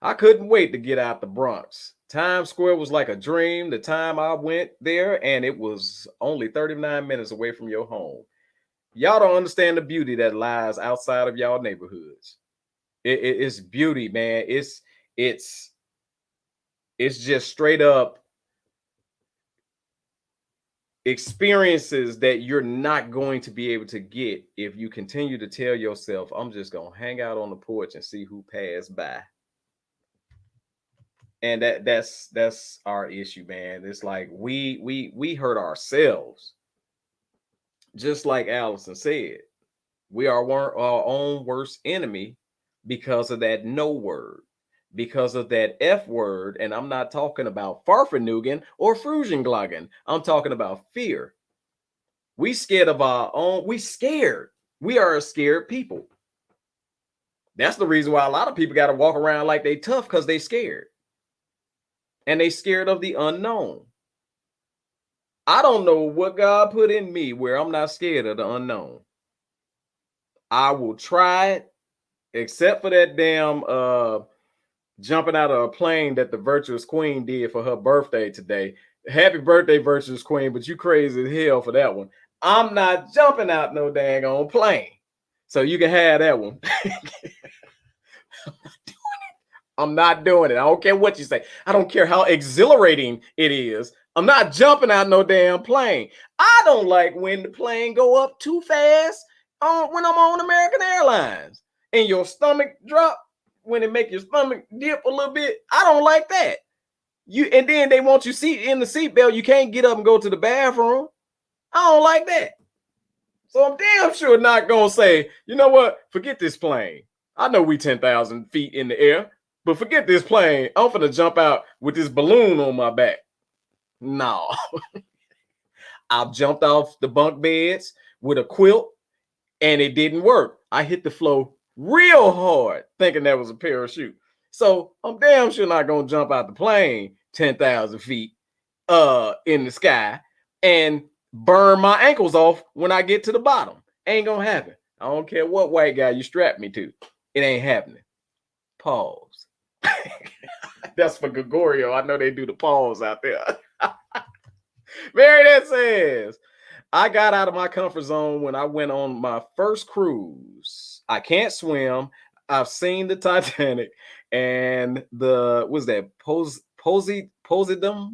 I couldn't wait to get out the Bronx. Times Square was like a dream the time I went there, and it was only 39 minutes away from your home. Y'all don't understand the beauty that lies outside of y'all neighborhoods. It's beauty, man. It's just straight up experiences that you're not going to be able to get if you continue to tell yourself, I'm just gonna hang out on the porch and see who passed by. And that's our issue, man. It's like we hurt ourselves. Just like Allison said, we are our own worst enemy because of that no word, because of that F word. And I'm not talking about Farfanugan or Frusenglagen. I'm talking about fear. We scared of our own. We scared. We are a scared people. That's the reason why a lot of people got to walk around like they tough, because they scared. And they scared of the unknown. I don't know what God put in me where I'm not scared of the unknown. I will try it, except for that damn jumping out of a plane that the Virtuous Queen did for her birthday today. Happy birthday, Virtuous Queen, but you crazy as hell for that one. I'm not jumping out no dang on plane. So you can have that one. I'm not doing it. I don't care what you say. I don't care how exhilarating it is. I'm not jumping out no damn plane. I don't like when the plane go up too fast when I'm on American Airlines and your stomach drop, when it make your stomach dip a little bit. I don't like that. And then they want you in the seatbelt. You can't get up and go to the bathroom. I don't like that. So I'm damn sure not gonna say, you know what? Forget this plane. I know we 10,000 feet in the air, but forget this plane. I'm finna jump out with this balloon on my back. No. I've jumped off the bunk beds with a quilt and it didn't work. I hit the floor real hard thinking that was a parachute. So I'm damn sure not gonna jump out the plane 10,000 feet in the sky and burn my ankles off when I get to the bottom. Ain't gonna happen. I don't care what white guy you strap me to. It ain't happening. Pause. That's for Gregorio. I know they do the pause out there. Mary that says, I got out of my comfort zone when I went on my first cruise. I can't swim. I've seen the Titanic and Poseidon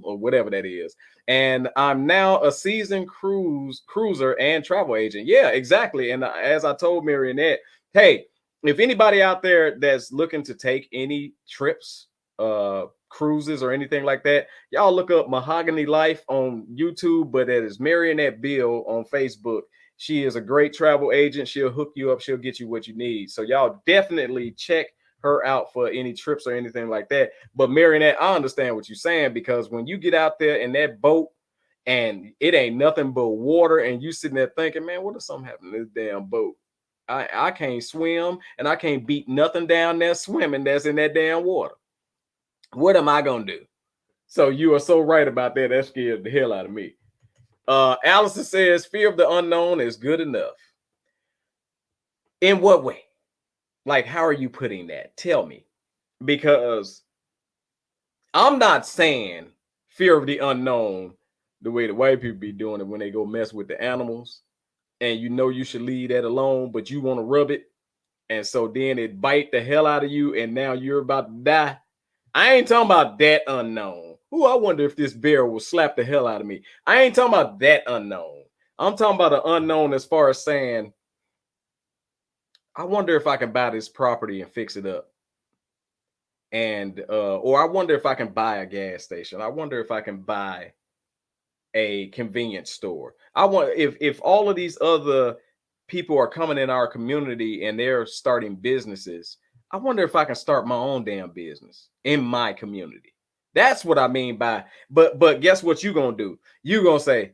or whatever that is. And I'm now a seasoned cruiser and travel agent. Yeah, exactly. And as I told Marionette, hey, if anybody out there that's looking to take any trips, cruises or anything like that, y'all look up Mahogany Life on YouTube, but that is Marionette Bill on Facebook. She is a great travel agent. She'll hook you up. She'll get you what you need. So y'all definitely check her out for any trips or anything like that. But Marionette, I understand what you're saying, because when you get out there in that boat and it ain't nothing but water and you sitting there thinking, man, what if something happened to this damn boat? I can't swim and I can't beat nothing down there swimming that's in that damn water. What am I going to do? So you are so right about that. That scared the hell out of me. Allison says, fear of the unknown is good enough. In what way? Like, how are you putting that? Tell me. Because I'm not saying fear of the unknown the way the white people be doing it when they go mess with the animals. And you know you should leave that alone, but you want to rub it. And so then it bite the hell out of you, and now you're about to die. I ain't talking about that unknown. I wonder if this bear will slap the hell out of me. I ain't talking about that unknown. I'm talking about an unknown as far as saying, I wonder if I can buy this property and fix it up. And or I wonder if I can buy a gas station. I wonder if I can buy a convenience store. I want, if all of these other people are coming in our community and they're starting businesses, I wonder if I can start my own damn business in my community. That's what I mean by, but guess what you gonna do? You gonna say,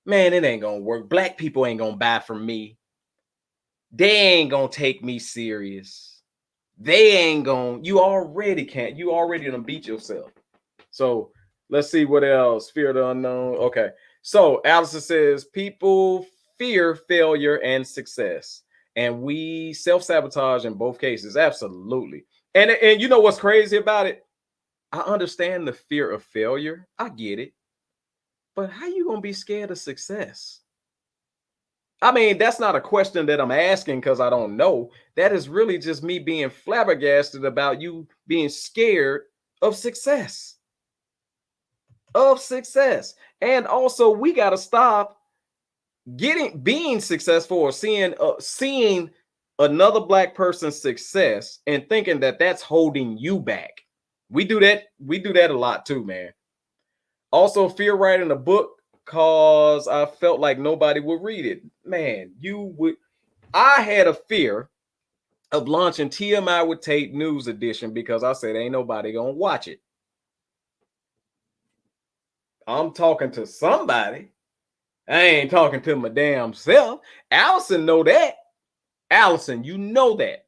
man, it ain't gonna work. Black people ain't gonna buy from me. They ain't gonna take me serious. They ain't gonna, you already can't, you already done beat yourself. So let's see what else. Fear of the unknown. Okay. So Allison says people fear failure and success, and we self-sabotage in both cases. Absolutely. And you know what's crazy about it? I understand the fear of failure. I get it. But how you gonna be scared of success? I mean, that's not a question that I'm asking because I don't know. That is really just me being flabbergasted about you being scared of success. Of success. And also, we got to stop being successful or seeing another Black person's success and thinking that that's holding you back. We do that a lot too, man. Also, fear writing a book because I felt like nobody would read it. Man, I had a fear of launching TMI with Tate News Edition because I said ain't nobody gonna watch it. I'm talking to somebody. I ain't talking to my damn self. Allison know that. Allison, you know that.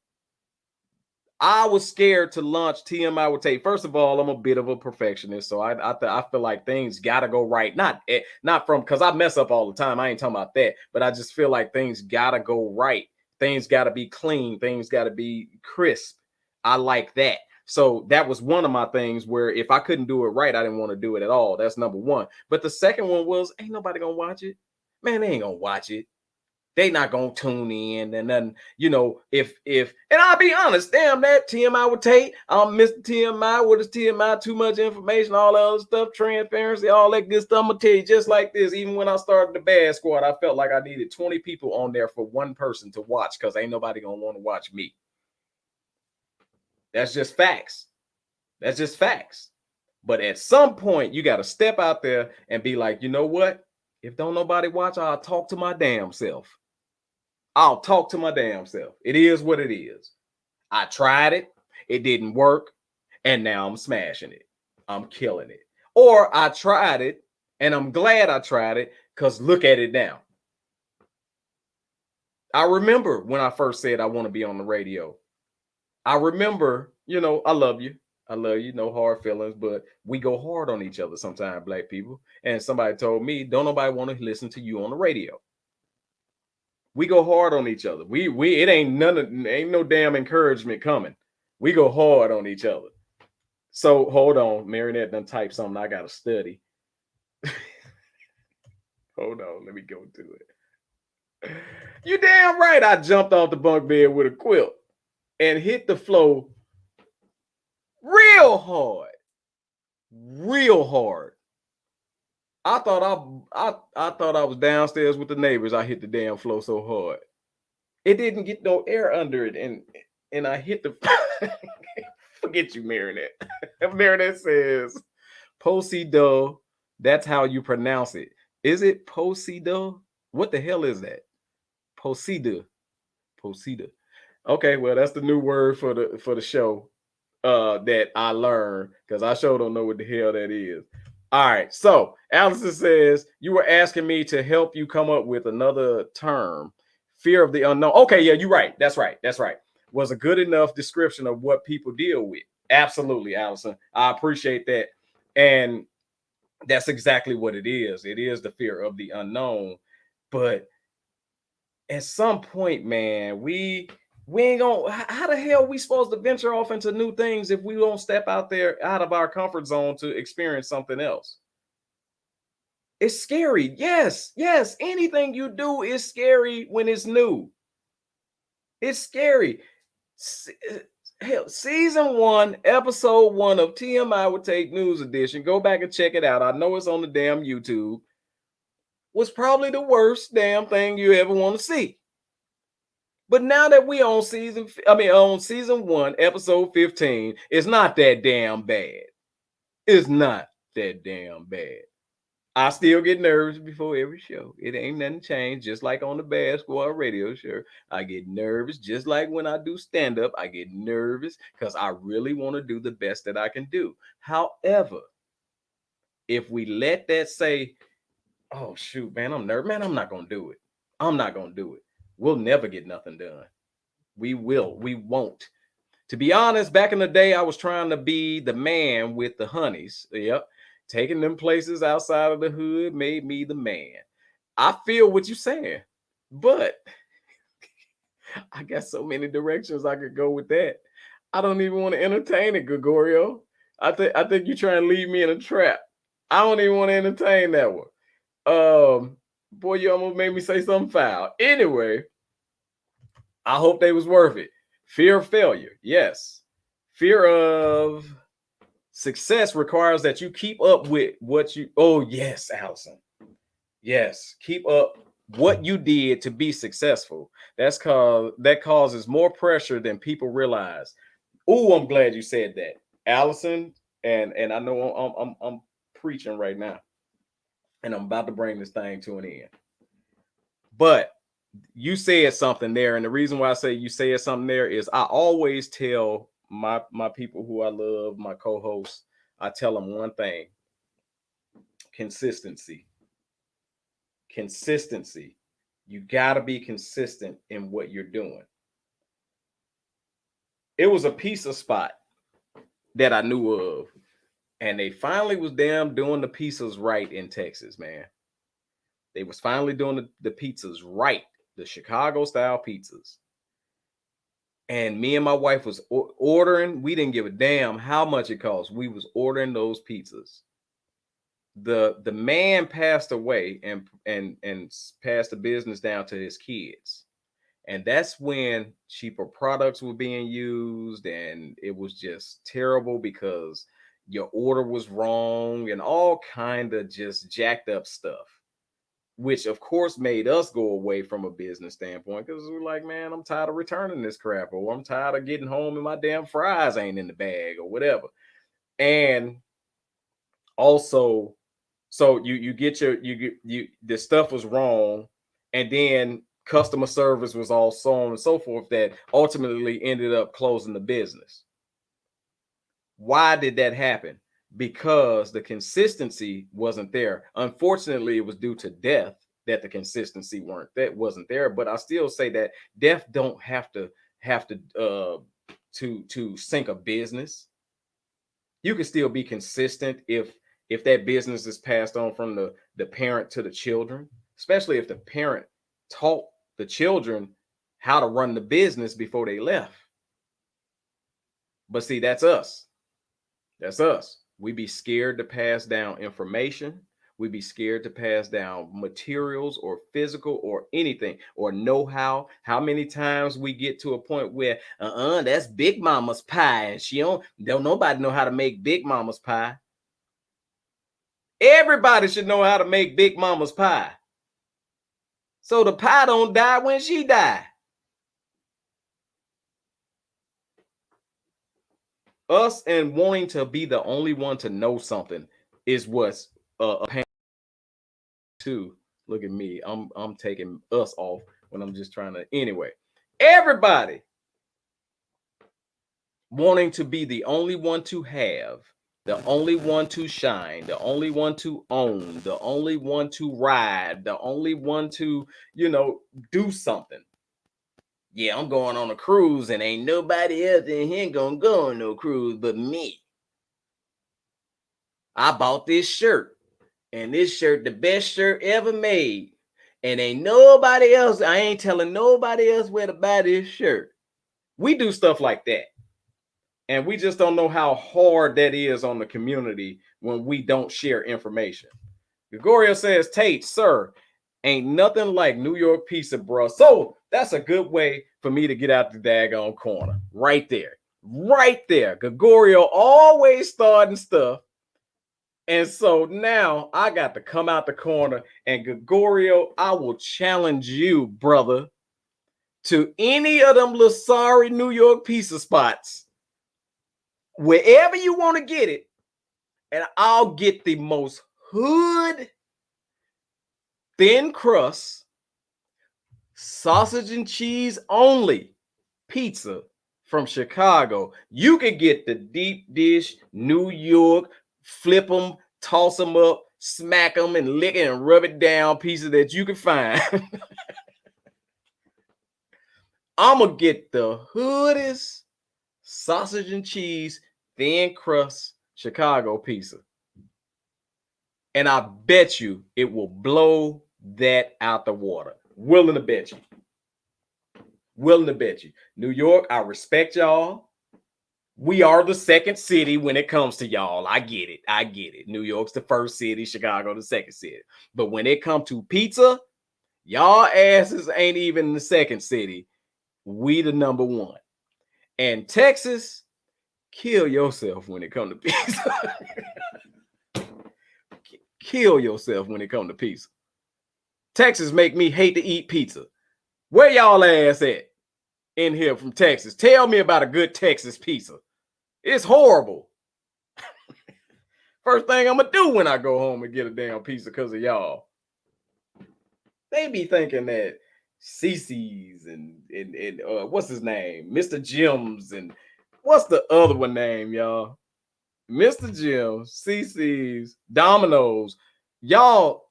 I was scared to launch TMI with Tate. First of all, I'm a bit of a perfectionist, so I feel like things gotta go right. Not from because I mess up all the time. I ain't talking about that, but I just feel like things gotta go right. Things gotta be clean. Things gotta be crisp. I like that. So that was one of my things where if I couldn't do it right, I didn't want to do it at all. That's number one. But the second one was, ain't nobody gonna watch it. Man, they ain't gonna watch it. They not gonna tune in and then, you know, if and I'll be honest, damn that TMI with Tate, Mr. TMI, what is TMI? Too much information, all that other stuff, transparency, all that good stuff. I'm gonna tell you just like this. Even when I started the Bad Squad, I felt like I needed 20 people on there for one person to watch because ain't nobody gonna want to watch me. That's just facts. That's just facts. But at some point, you got to step out there and be like, you know what? If don't nobody watch, I'll talk to my damn self. I'll talk to my damn self. It is what it is. I tried it. It didn't work. And now I'm smashing it. I'm killing it. Or I tried it and I'm glad I tried it because look at it now. I remember when I first said I want to be on the radio. I remember, you know, I love you. I love you, no hard feelings, but we go hard on each other sometimes, Black people. And somebody told me, don't nobody want to listen to you on the radio. We go hard on each other. It ain't ain't no damn encouragement coming. We go hard on each other. So hold on, Marinette done type something I gotta study. Hold on, let me go to it. You damn right I jumped off the bunk bed with a quilt and hit the floor real hard. Real hard. I thought I was downstairs with the neighbors. I hit the damn floor so hard. It didn't get no air under it. And I hit the forget you, Marinette. Marinette says Posido. That's how you pronounce it. Is it Posido? What the hell is that? Posida. Posida. Okay, well, that's the new word for the show that I learned because I sure don't know what the hell that is. All right, so Allison says you were asking me to help you come up with another term, fear of the unknown. Okay, yeah, you're right. That's right. That's right. Was a good enough description of what people deal with. Absolutely, Allison. I appreciate that. And that's exactly what it is. It is the fear of the unknown. But at some point, man, we ain't gonna, how the hell we supposed to venture off into new things if we don't step out there out of our comfort zone to experience something else? It's scary. Yes, anything you do is scary when it's new. It's scary. Hell, season 1, episode 1 of TMI with Tate News Edition, go back and check it out. I know it's on the damn YouTube. Was probably the worst damn thing you ever want to see. But now that we on season 1, episode 15, it's not that damn bad. It's not that damn bad. I still get nervous before every show. It ain't nothing changed. Just like on the basketball radio show, I get nervous. Just like when I do stand up, I get nervous because I really want to do the best that I can do. However, if we let that say, oh, shoot, man, I'm nervous, man, I'm not going to do it. I'm not going to do it. We'll never get nothing done. We won't. To be honest, back in the day, I was trying to be the man with the honeys. Yep. Taking them places outside of the hood made me the man. I feel what you're saying, but I got so many directions I could go with that. I don't even want to entertain it, Gregorio. I think you're trying to leave me in a trap. I don't even want to entertain that one. Boy, you almost made me say something foul. Anyway, I hope they was worth it. Fear of failure, yes. Fear of success requires that you keep up with what you. Oh yes, Allison. Yes, keep up what you did to be successful. That causes more pressure than people realize. Oh, I'm glad you said that, Allison. And I know I'm preaching right now, and I'm about to bring this thing to an end. But you said something there, and the reason why I say you said something there is I always tell my people who I love, my co-hosts, I tell them one thing: consistency. Consistency. You got to be consistent in what you're doing. It was a pizza spot that I knew of, and they finally was doing the pizzas right in Texas, man. They was finally doing the pizzas right, the Chicago style pizzas. And me and my wife was ordering. We didn't give a damn how much it cost. We was ordering those pizzas. The man passed away and passed the business down to his kids. And that's when cheaper products were being used, and it was just terrible because your order was wrong and all kind of just jacked up stuff, which of course made us go away from a business standpoint because we're like, man, I'm tired of returning this crap, or I'm tired of getting home and my damn fries ain't in the bag or whatever. And also, so you get the stuff was wrong, and then customer service was all so on and so forth that ultimately ended up closing the business. Why did that happen? Because the consistency wasn't there. Unfortunately, it was due to death that the consistency wasn't there. But I still say that death don't have to sink a business. You can still be consistent if that business is passed on from the parent to the children, especially if the parent taught the children how to run the business before they left. But see, that's us. That's us. We be scared to pass down information. We be scared to pass down materials or physical or anything or know-how. How many times we get to a point where, that's Big Mama's pie, and she don't nobody know how to make Big Mama's pie. Everybody should know how to make Big Mama's pie, so the pie don't die when she die. Us and wanting to be the only one to know something is what's a pain too. Look at me. I'm taking us off when I'm just trying to. Anyway, everybody wanting to be the only one to have, the only one to shine, the only one to own, the only one to ride, the only one to, do something. Yeah, I'm going on a cruise and ain't nobody else in here gonna go on no cruise but me. I bought this shirt, and this shirt, the best shirt ever made. And ain't nobody else, I ain't telling nobody else where to buy this shirt. We do stuff like that. And we just don't know how hard that is on the community when we don't share information. Gregorio says, Tate, sir, ain't nothing like New York pizza, bro. So that's a good way for me to get out the daggone corner. Right there. Right there. Gregorio always starting stuff. And so now I got to come out the corner, and Gregorio, I will challenge you, brother, to any of them little sorry New York pizza spots, wherever you want to get it, and I'll get the most hood thin crust, sausage and cheese only pizza from Chicago. You can get the deep dish New York, flip them, toss them up, smack them, and lick it and rub it down pizza that you can find. I'm going to get the hoodest sausage and cheese, thin crust Chicago pizza. And I bet you it will blow that out the water. Willing to bet you. Willing to bet you. New York, I respect y'all. We are the second city when it comes to y'all. I get it. I get it. New York's the first city, Chicago the second city. But when it comes to pizza, y'all asses ain't even the second city. We the number one. And Texas, kill yourself when it comes to pizza. Kill yourself when it comes to pizza. Texas make me hate to eat pizza. Where y'all ass at in here from Texas? Tell me about a good Texas pizza. It's horrible. First thing I'm going to do when I go home and get a damn pizza because of y'all. They be thinking that Cece's and what's his name? Mr. Jim's and what's the other one name, y'all? Mr. Jim's, Cece's, Domino's. Y'all,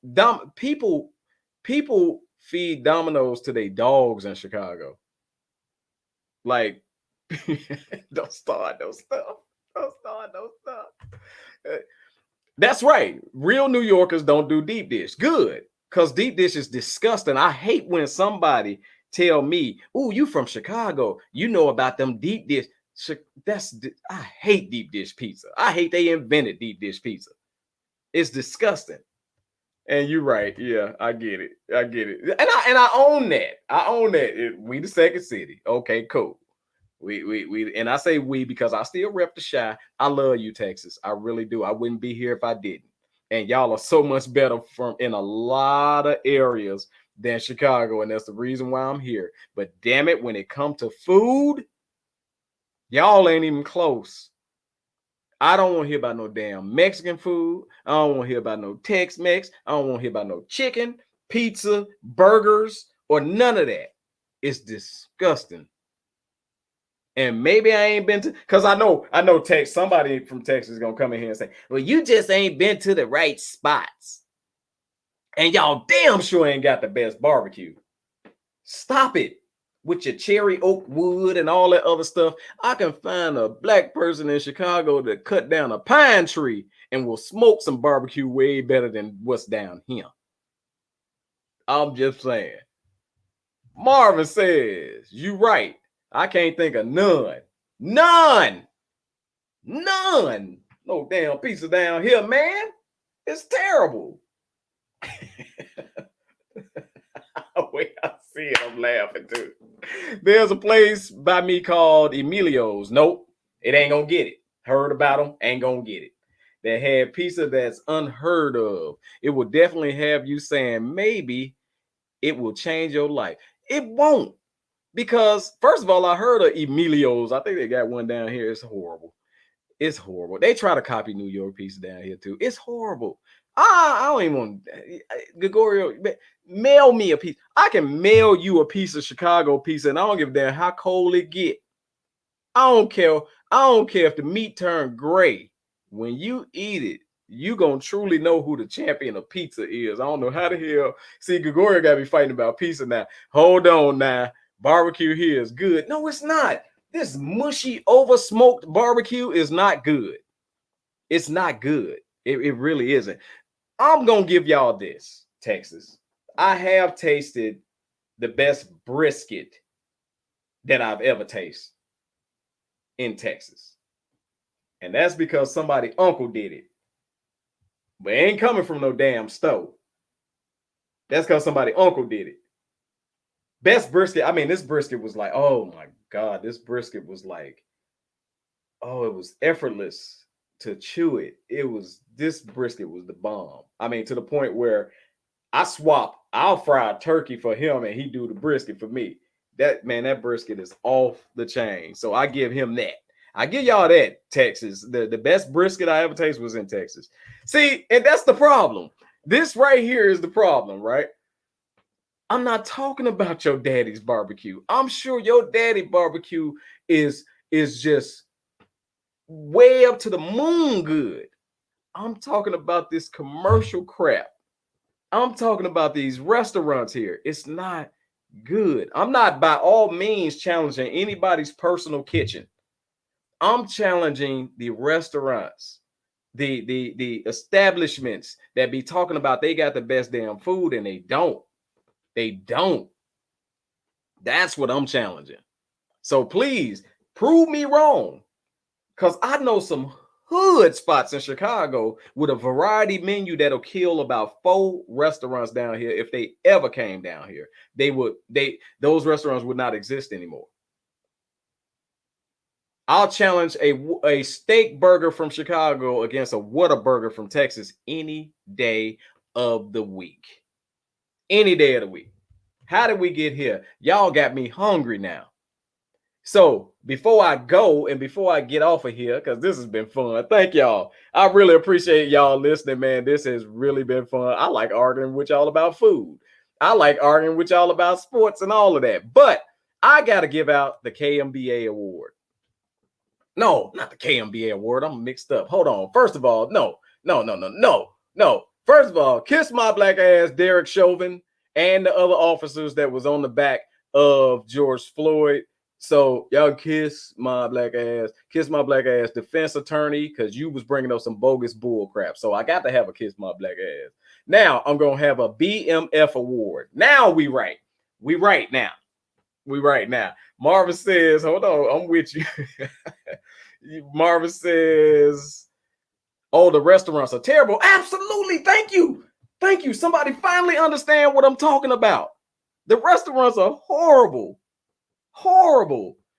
people feed Domino's to their dogs in Chicago. Like, don't start no stuff. That's right. Real New Yorkers don't do deep dish. Good. Because deep dish is disgusting. I hate when somebody tell me, "Oh, you from Chicago. You know about them deep dish." I hate deep dish pizza. I hate they invented deep dish pizza. It's disgusting. And you're right. Yeah, I get it. And I own that. I own that. We the second city. Okay, cool. We and I say we because I still rep the Chi. I love you, Texas. I really do. I wouldn't be here if I didn't. And y'all are so much better from in a lot of areas than Chicago, and that's the reason why I'm here. But damn it, when it comes to food, y'all ain't even close. I don't want to hear about no damn Mexican food. I don't want to hear about no Tex-Mex. I don't want to hear about no chicken, pizza, burgers, or none of that. It's disgusting. And maybe I ain't been to, because I know somebody from Texas is gonna come in here and say, "Well, you just ain't been to the right spots. And y'all damn sure ain't got the best barbecue." Stop it with your cherry oak wood and all that other stuff. I can find a black person in Chicago that cut down a pine tree and will smoke some barbecue way better than what's down here. I'm just saying. Marvin says, "You right. I can't think of none. None. No damn pizza down here, man. It's terrible." Wait, I see it. I'm laughing too. There's a place by me called Emilio's. Nope, it ain't gonna get it. Heard about them, ain't gonna get it. They have pizza that's unheard of. It will definitely have you saying maybe it will change your life. It won't. Because, first of all, I heard of Emilio's. I think they got one down here. It's horrible. It's horrible. They try to copy New York pizza down here, too. It's horrible. I don't even want Gregorio, mail me a piece. I can mail you a piece of Chicago pizza, and I don't give a damn how cold it get. I don't care. I don't care if the meat turned gray. When you eat it, you gonna truly know who the champion of pizza is. I don't know how the hell. See, Gregorio got me fighting about pizza now. Hold on now. Barbecue here is good. No, it's not. This mushy, over smoked barbecue is not good. It's not good. It really isn't. I'm going to give y'all this, Texas. I have tasted the best brisket that I've ever tasted in Texas. And that's because somebody uncle did it. But it ain't coming from no damn stove. That's because somebody uncle did it. Best brisket. I mean, this brisket was like, oh my God, this brisket was like, oh, it was effortless to chew it. This brisket was the bomb. I mean, to the point where I'll fry a turkey for him and he do the brisket for me. That brisket is off the chain. So I give him that. I give y'all that, Texas. The best brisket I ever tasted was in Texas. See, and that's the problem. This right here is the problem, right? I'm not talking about your daddy's barbecue. I'm sure your daddy barbecue is just way up to the moon good. I'm talking about this commercial crap. I'm talking about these restaurants here. It's not good. I'm not by all means challenging anybody's personal kitchen. I'm challenging the restaurants, the establishments that be talking about they got the best damn food and they don't. They don't. That's what I'm challenging. So please prove me wrong. Because I know some hood spots in Chicago with a variety menu that'll kill about 4 restaurants down here. If they ever came down here, those restaurants would not exist anymore. I'll challenge a steak burger from Chicago against a Whataburger from Texas any day of the week. Any day of the week. How did we get here? Y'all got me hungry now. So before I go and before I get off of here, because this has been fun. Thank y'all. I really appreciate y'all listening, man. This has really been fun. I like arguing with y'all about food. I like arguing with y'all about sports and all of that. But I got to give out the KMBA award. No, not the KMBA award. I'm mixed up. Hold on. First of all, no. First of all, kiss my black ass, Derek Chauvin, and the other officers that was on the back of George Floyd. So y'all kiss my black ass defense attorney, because you was bringing up some bogus bull crap. So I got to have a kiss my black ass. Now I'm going to have a BMF award. Now we right now. Marvin says, hold on, I'm with you. Marvin says, oh, the restaurants are terrible. Absolutely. Thank you. Somebody finally understand what I'm talking about. The restaurants are horrible.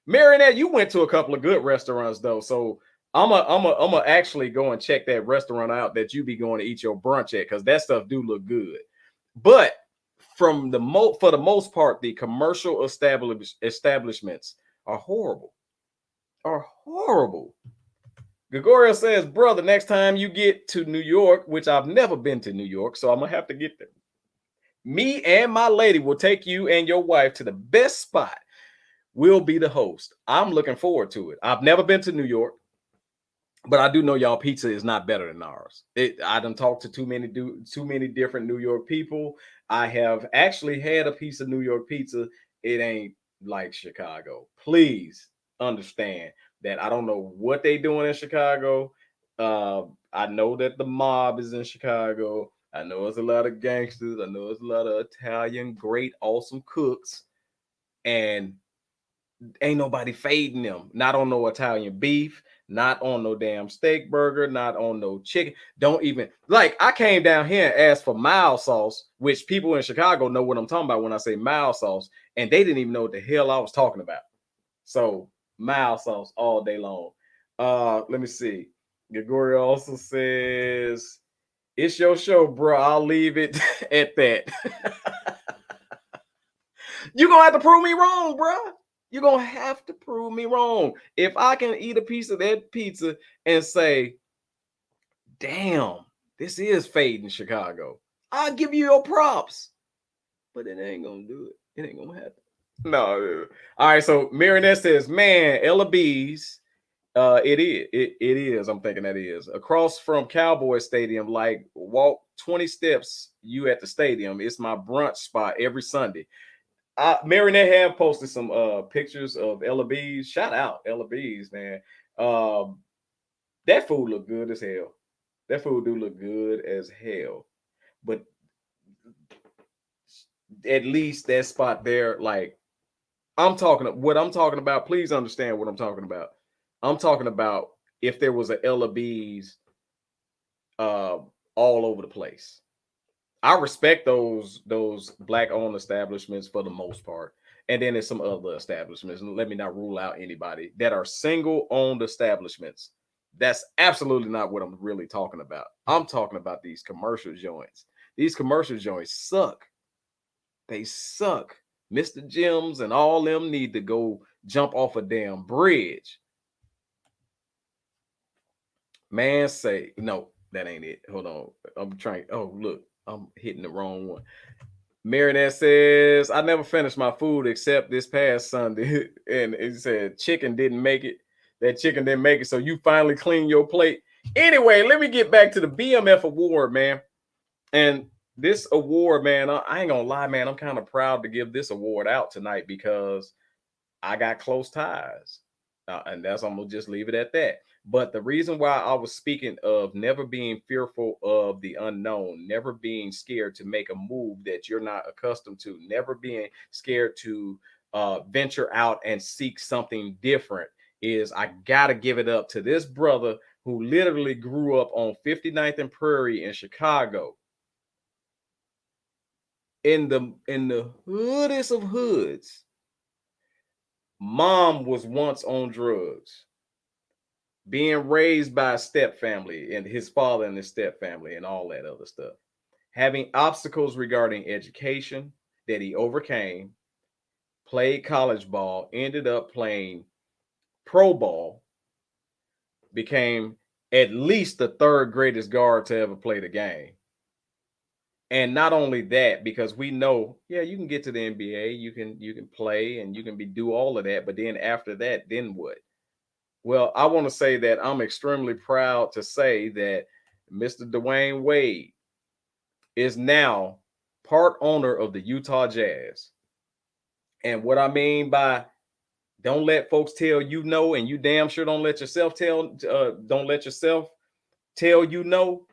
Marinette, you went to a couple of good restaurants though, so I'm actually go and check that restaurant out that you be going to eat your brunch at, because that stuff do look good. But for the most part, the commercial establishments are horrible. Gregorio says, brother, next time you get to New York, which I've never been to New York, so I'm gonna have to get there. Me and my lady will take you and your wife to the best spot. We'll be the host. I'm looking forward to it. I've never been to New York, but I do know y'all pizza is not better than ours. I done talked to too many different New York people. I have actually had a piece of New York pizza. It ain't like Chicago. Please understand that I don't know what they doing in Chicago. I know that the mob is in Chicago. I know it's a lot of gangsters. I know it's a lot of Italian, great, awesome cooks. And ain't nobody fading them. Not on no Italian beef, not on no damn steak burger, not on no chicken. Don't even, like, I came down here and asked for mild sauce, which people in Chicago know what I'm talking about when I say mild sauce, and they didn't even know what the hell I was talking about. So mild sauce all day long. Let me see. Gregorio also says, it's your show, bro. I'll leave it at that. You're gonna have to prove me wrong, bro. You're gonna have to prove me wrong. If I can eat a piece of that pizza and say, damn, this is fading Chicago, I'll give you your props. But it ain't gonna do it. It ain't gonna happen. No. All right. So Marinette says, man, Ella B's. It is. It is. I'm thinking that is across from Cowboy Stadium. Like, walk 20 steps, you at the stadium. It's my brunch spot every Sunday. Marinette have posted some pictures of Ella B's. Shout out Ella B's, man. That food look good as hell. That food do look good as hell. But at least that spot there, like, I'm talking about. Please understand what I'm talking about. I'm talking about if there was a Ella B's all over the place. I respect those black owned establishments for the most part. And then there's some other establishments. Let me not rule out anybody that are single owned establishments. That's absolutely not what I'm really talking about. I'm talking about these commercial joints. These commercial joints suck. They suck. Mr. Jim's and all them need to go jump off a damn bridge. Man, say no, that ain't it. Hold on. I'm trying. Oh, look. I'm hitting the wrong one. Marinette says, I never finished my food except this past Sunday. And it said chicken didn't make it. That chicken didn't make it. So you finally clean your plate. Anyway, let me get back to the BMF award, man. And this award, man, I ain't gonna lie, man. I'm kind of proud to give this award out tonight because I got close ties. And I'm gonna just leave it at that. But the reason why I was speaking of never being fearful of the unknown, never being scared to make a move that you're not accustomed to, never being scared to venture out and seek something different, is I gotta give it up to this brother who literally grew up on 59th and Prairie in Chicago. In the hoodest of hoods. Mom was once on drugs, being raised by a step family and his father and his step family and all that other stuff, having obstacles regarding education that he overcame, played college ball, ended up playing pro ball, became at least the third greatest guard to ever play the game. And not only that, because we know, yeah, you can get to the NBA, you can play and you can do all of that. But then after that, then what? Well, I want to say that I'm extremely proud to say that Mr. Dwayne Wade is now part owner of the Utah Jazz. And what I mean by don't let folks tell you no, and you damn sure don't let yourself tell you no,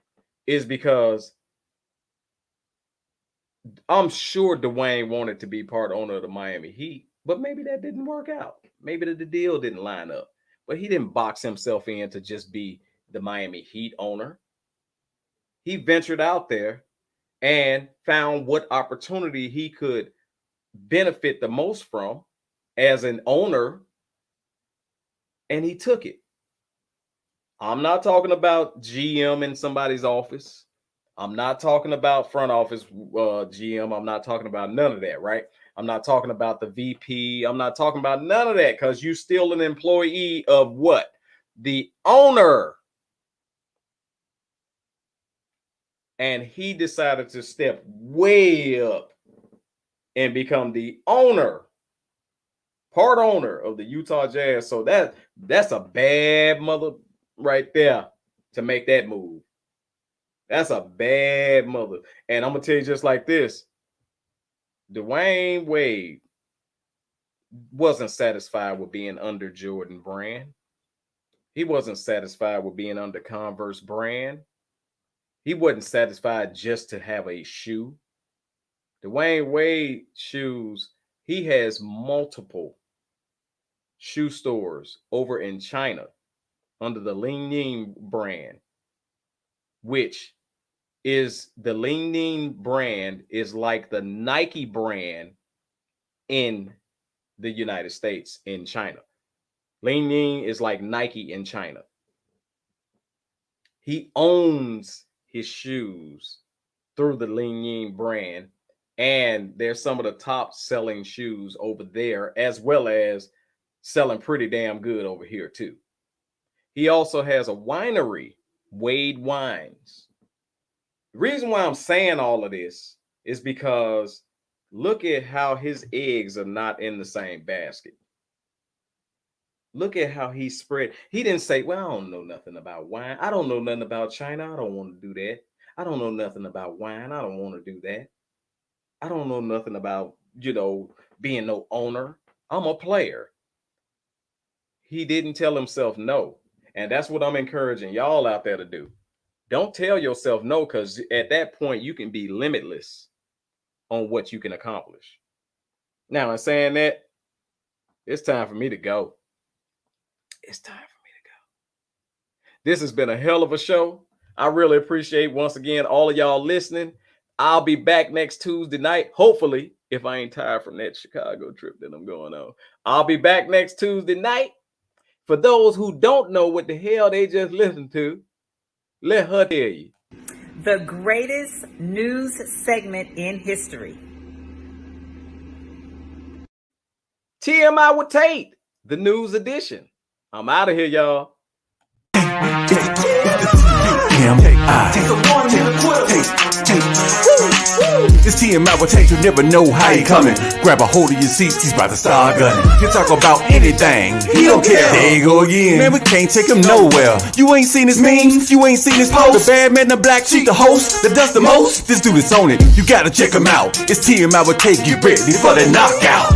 is because I'm sure Dwayne wanted to be part owner of the Miami Heat, but maybe that didn't work out. Maybe the deal didn't line up. But he didn't box himself in to just be the Miami Heat owner. He ventured out there and found what opportunity he could benefit the most from as an owner, and he took it. I'm not talking about GM in somebody's office. I'm not talking about front office GM. I'm not talking about none of that, right? I'm not talking about the VP. I'm not talking about none of that because you're still an employee of what? The owner. And he decided to step way up and become the owner, part owner of the Utah Jazz. So that's a bad mother right there to make that move. That's a bad mother. And I'm going to tell you just like this. Dwayne Wade wasn't satisfied with being under Jordan Brand. He wasn't satisfied with being under Converse Brand. He wasn't satisfied just to have a shoe. Dwayne Wade shoes, he has multiple shoe stores over in China under the Ling Ning brand, which is the Ling Ning brand is like the Nike brand in the United States in China. Ling Ning is like Nike in China. He owns his shoes through the Ling Ning brand, and they're some of the top selling shoes over there, as well as selling pretty damn good over here too. He also has a winery, Wade Wines. The reason why I'm saying all of this is because look at how his eggs are not in the same basket. Look at how he spread. He didn't say, well, I don't know nothing about wine. I don't know nothing about China. I don't want to do that. I don't know nothing about wine. I don't want to do that. I don't know nothing about, being no owner. I'm a player. He didn't tell himself no. And that's what I'm encouraging y'all out there to do. Don't tell yourself no, because at that point, you can be limitless on what you can accomplish. Now, in saying that, it's time for me to go. It's time for me to go. This has been a hell of a show. I really appreciate, once again, all of y'all listening. I'll be back next Tuesday night, hopefully, if I ain't tired from that Chicago trip that I'm going on. I'll be back next Tuesday night. For those who don't know what the hell they just listened to, let her tell you. The greatest news segment in history. TMI with Tate, the news edition. I'm out of here, y'all. TMI. shoot. It's TMI with Tate, you never know how he coming. Grab a hold of your seats, he's about to start gunning. You talk about anything, he don't care. There you go again. Man, we can't take him nowhere. You ain't seen his memes, you ain't seen his post. The bad man in the black sheep, the host that does the most. This dude is on it, you gotta check him out. It's TMI with Tate, get ready for the knockout.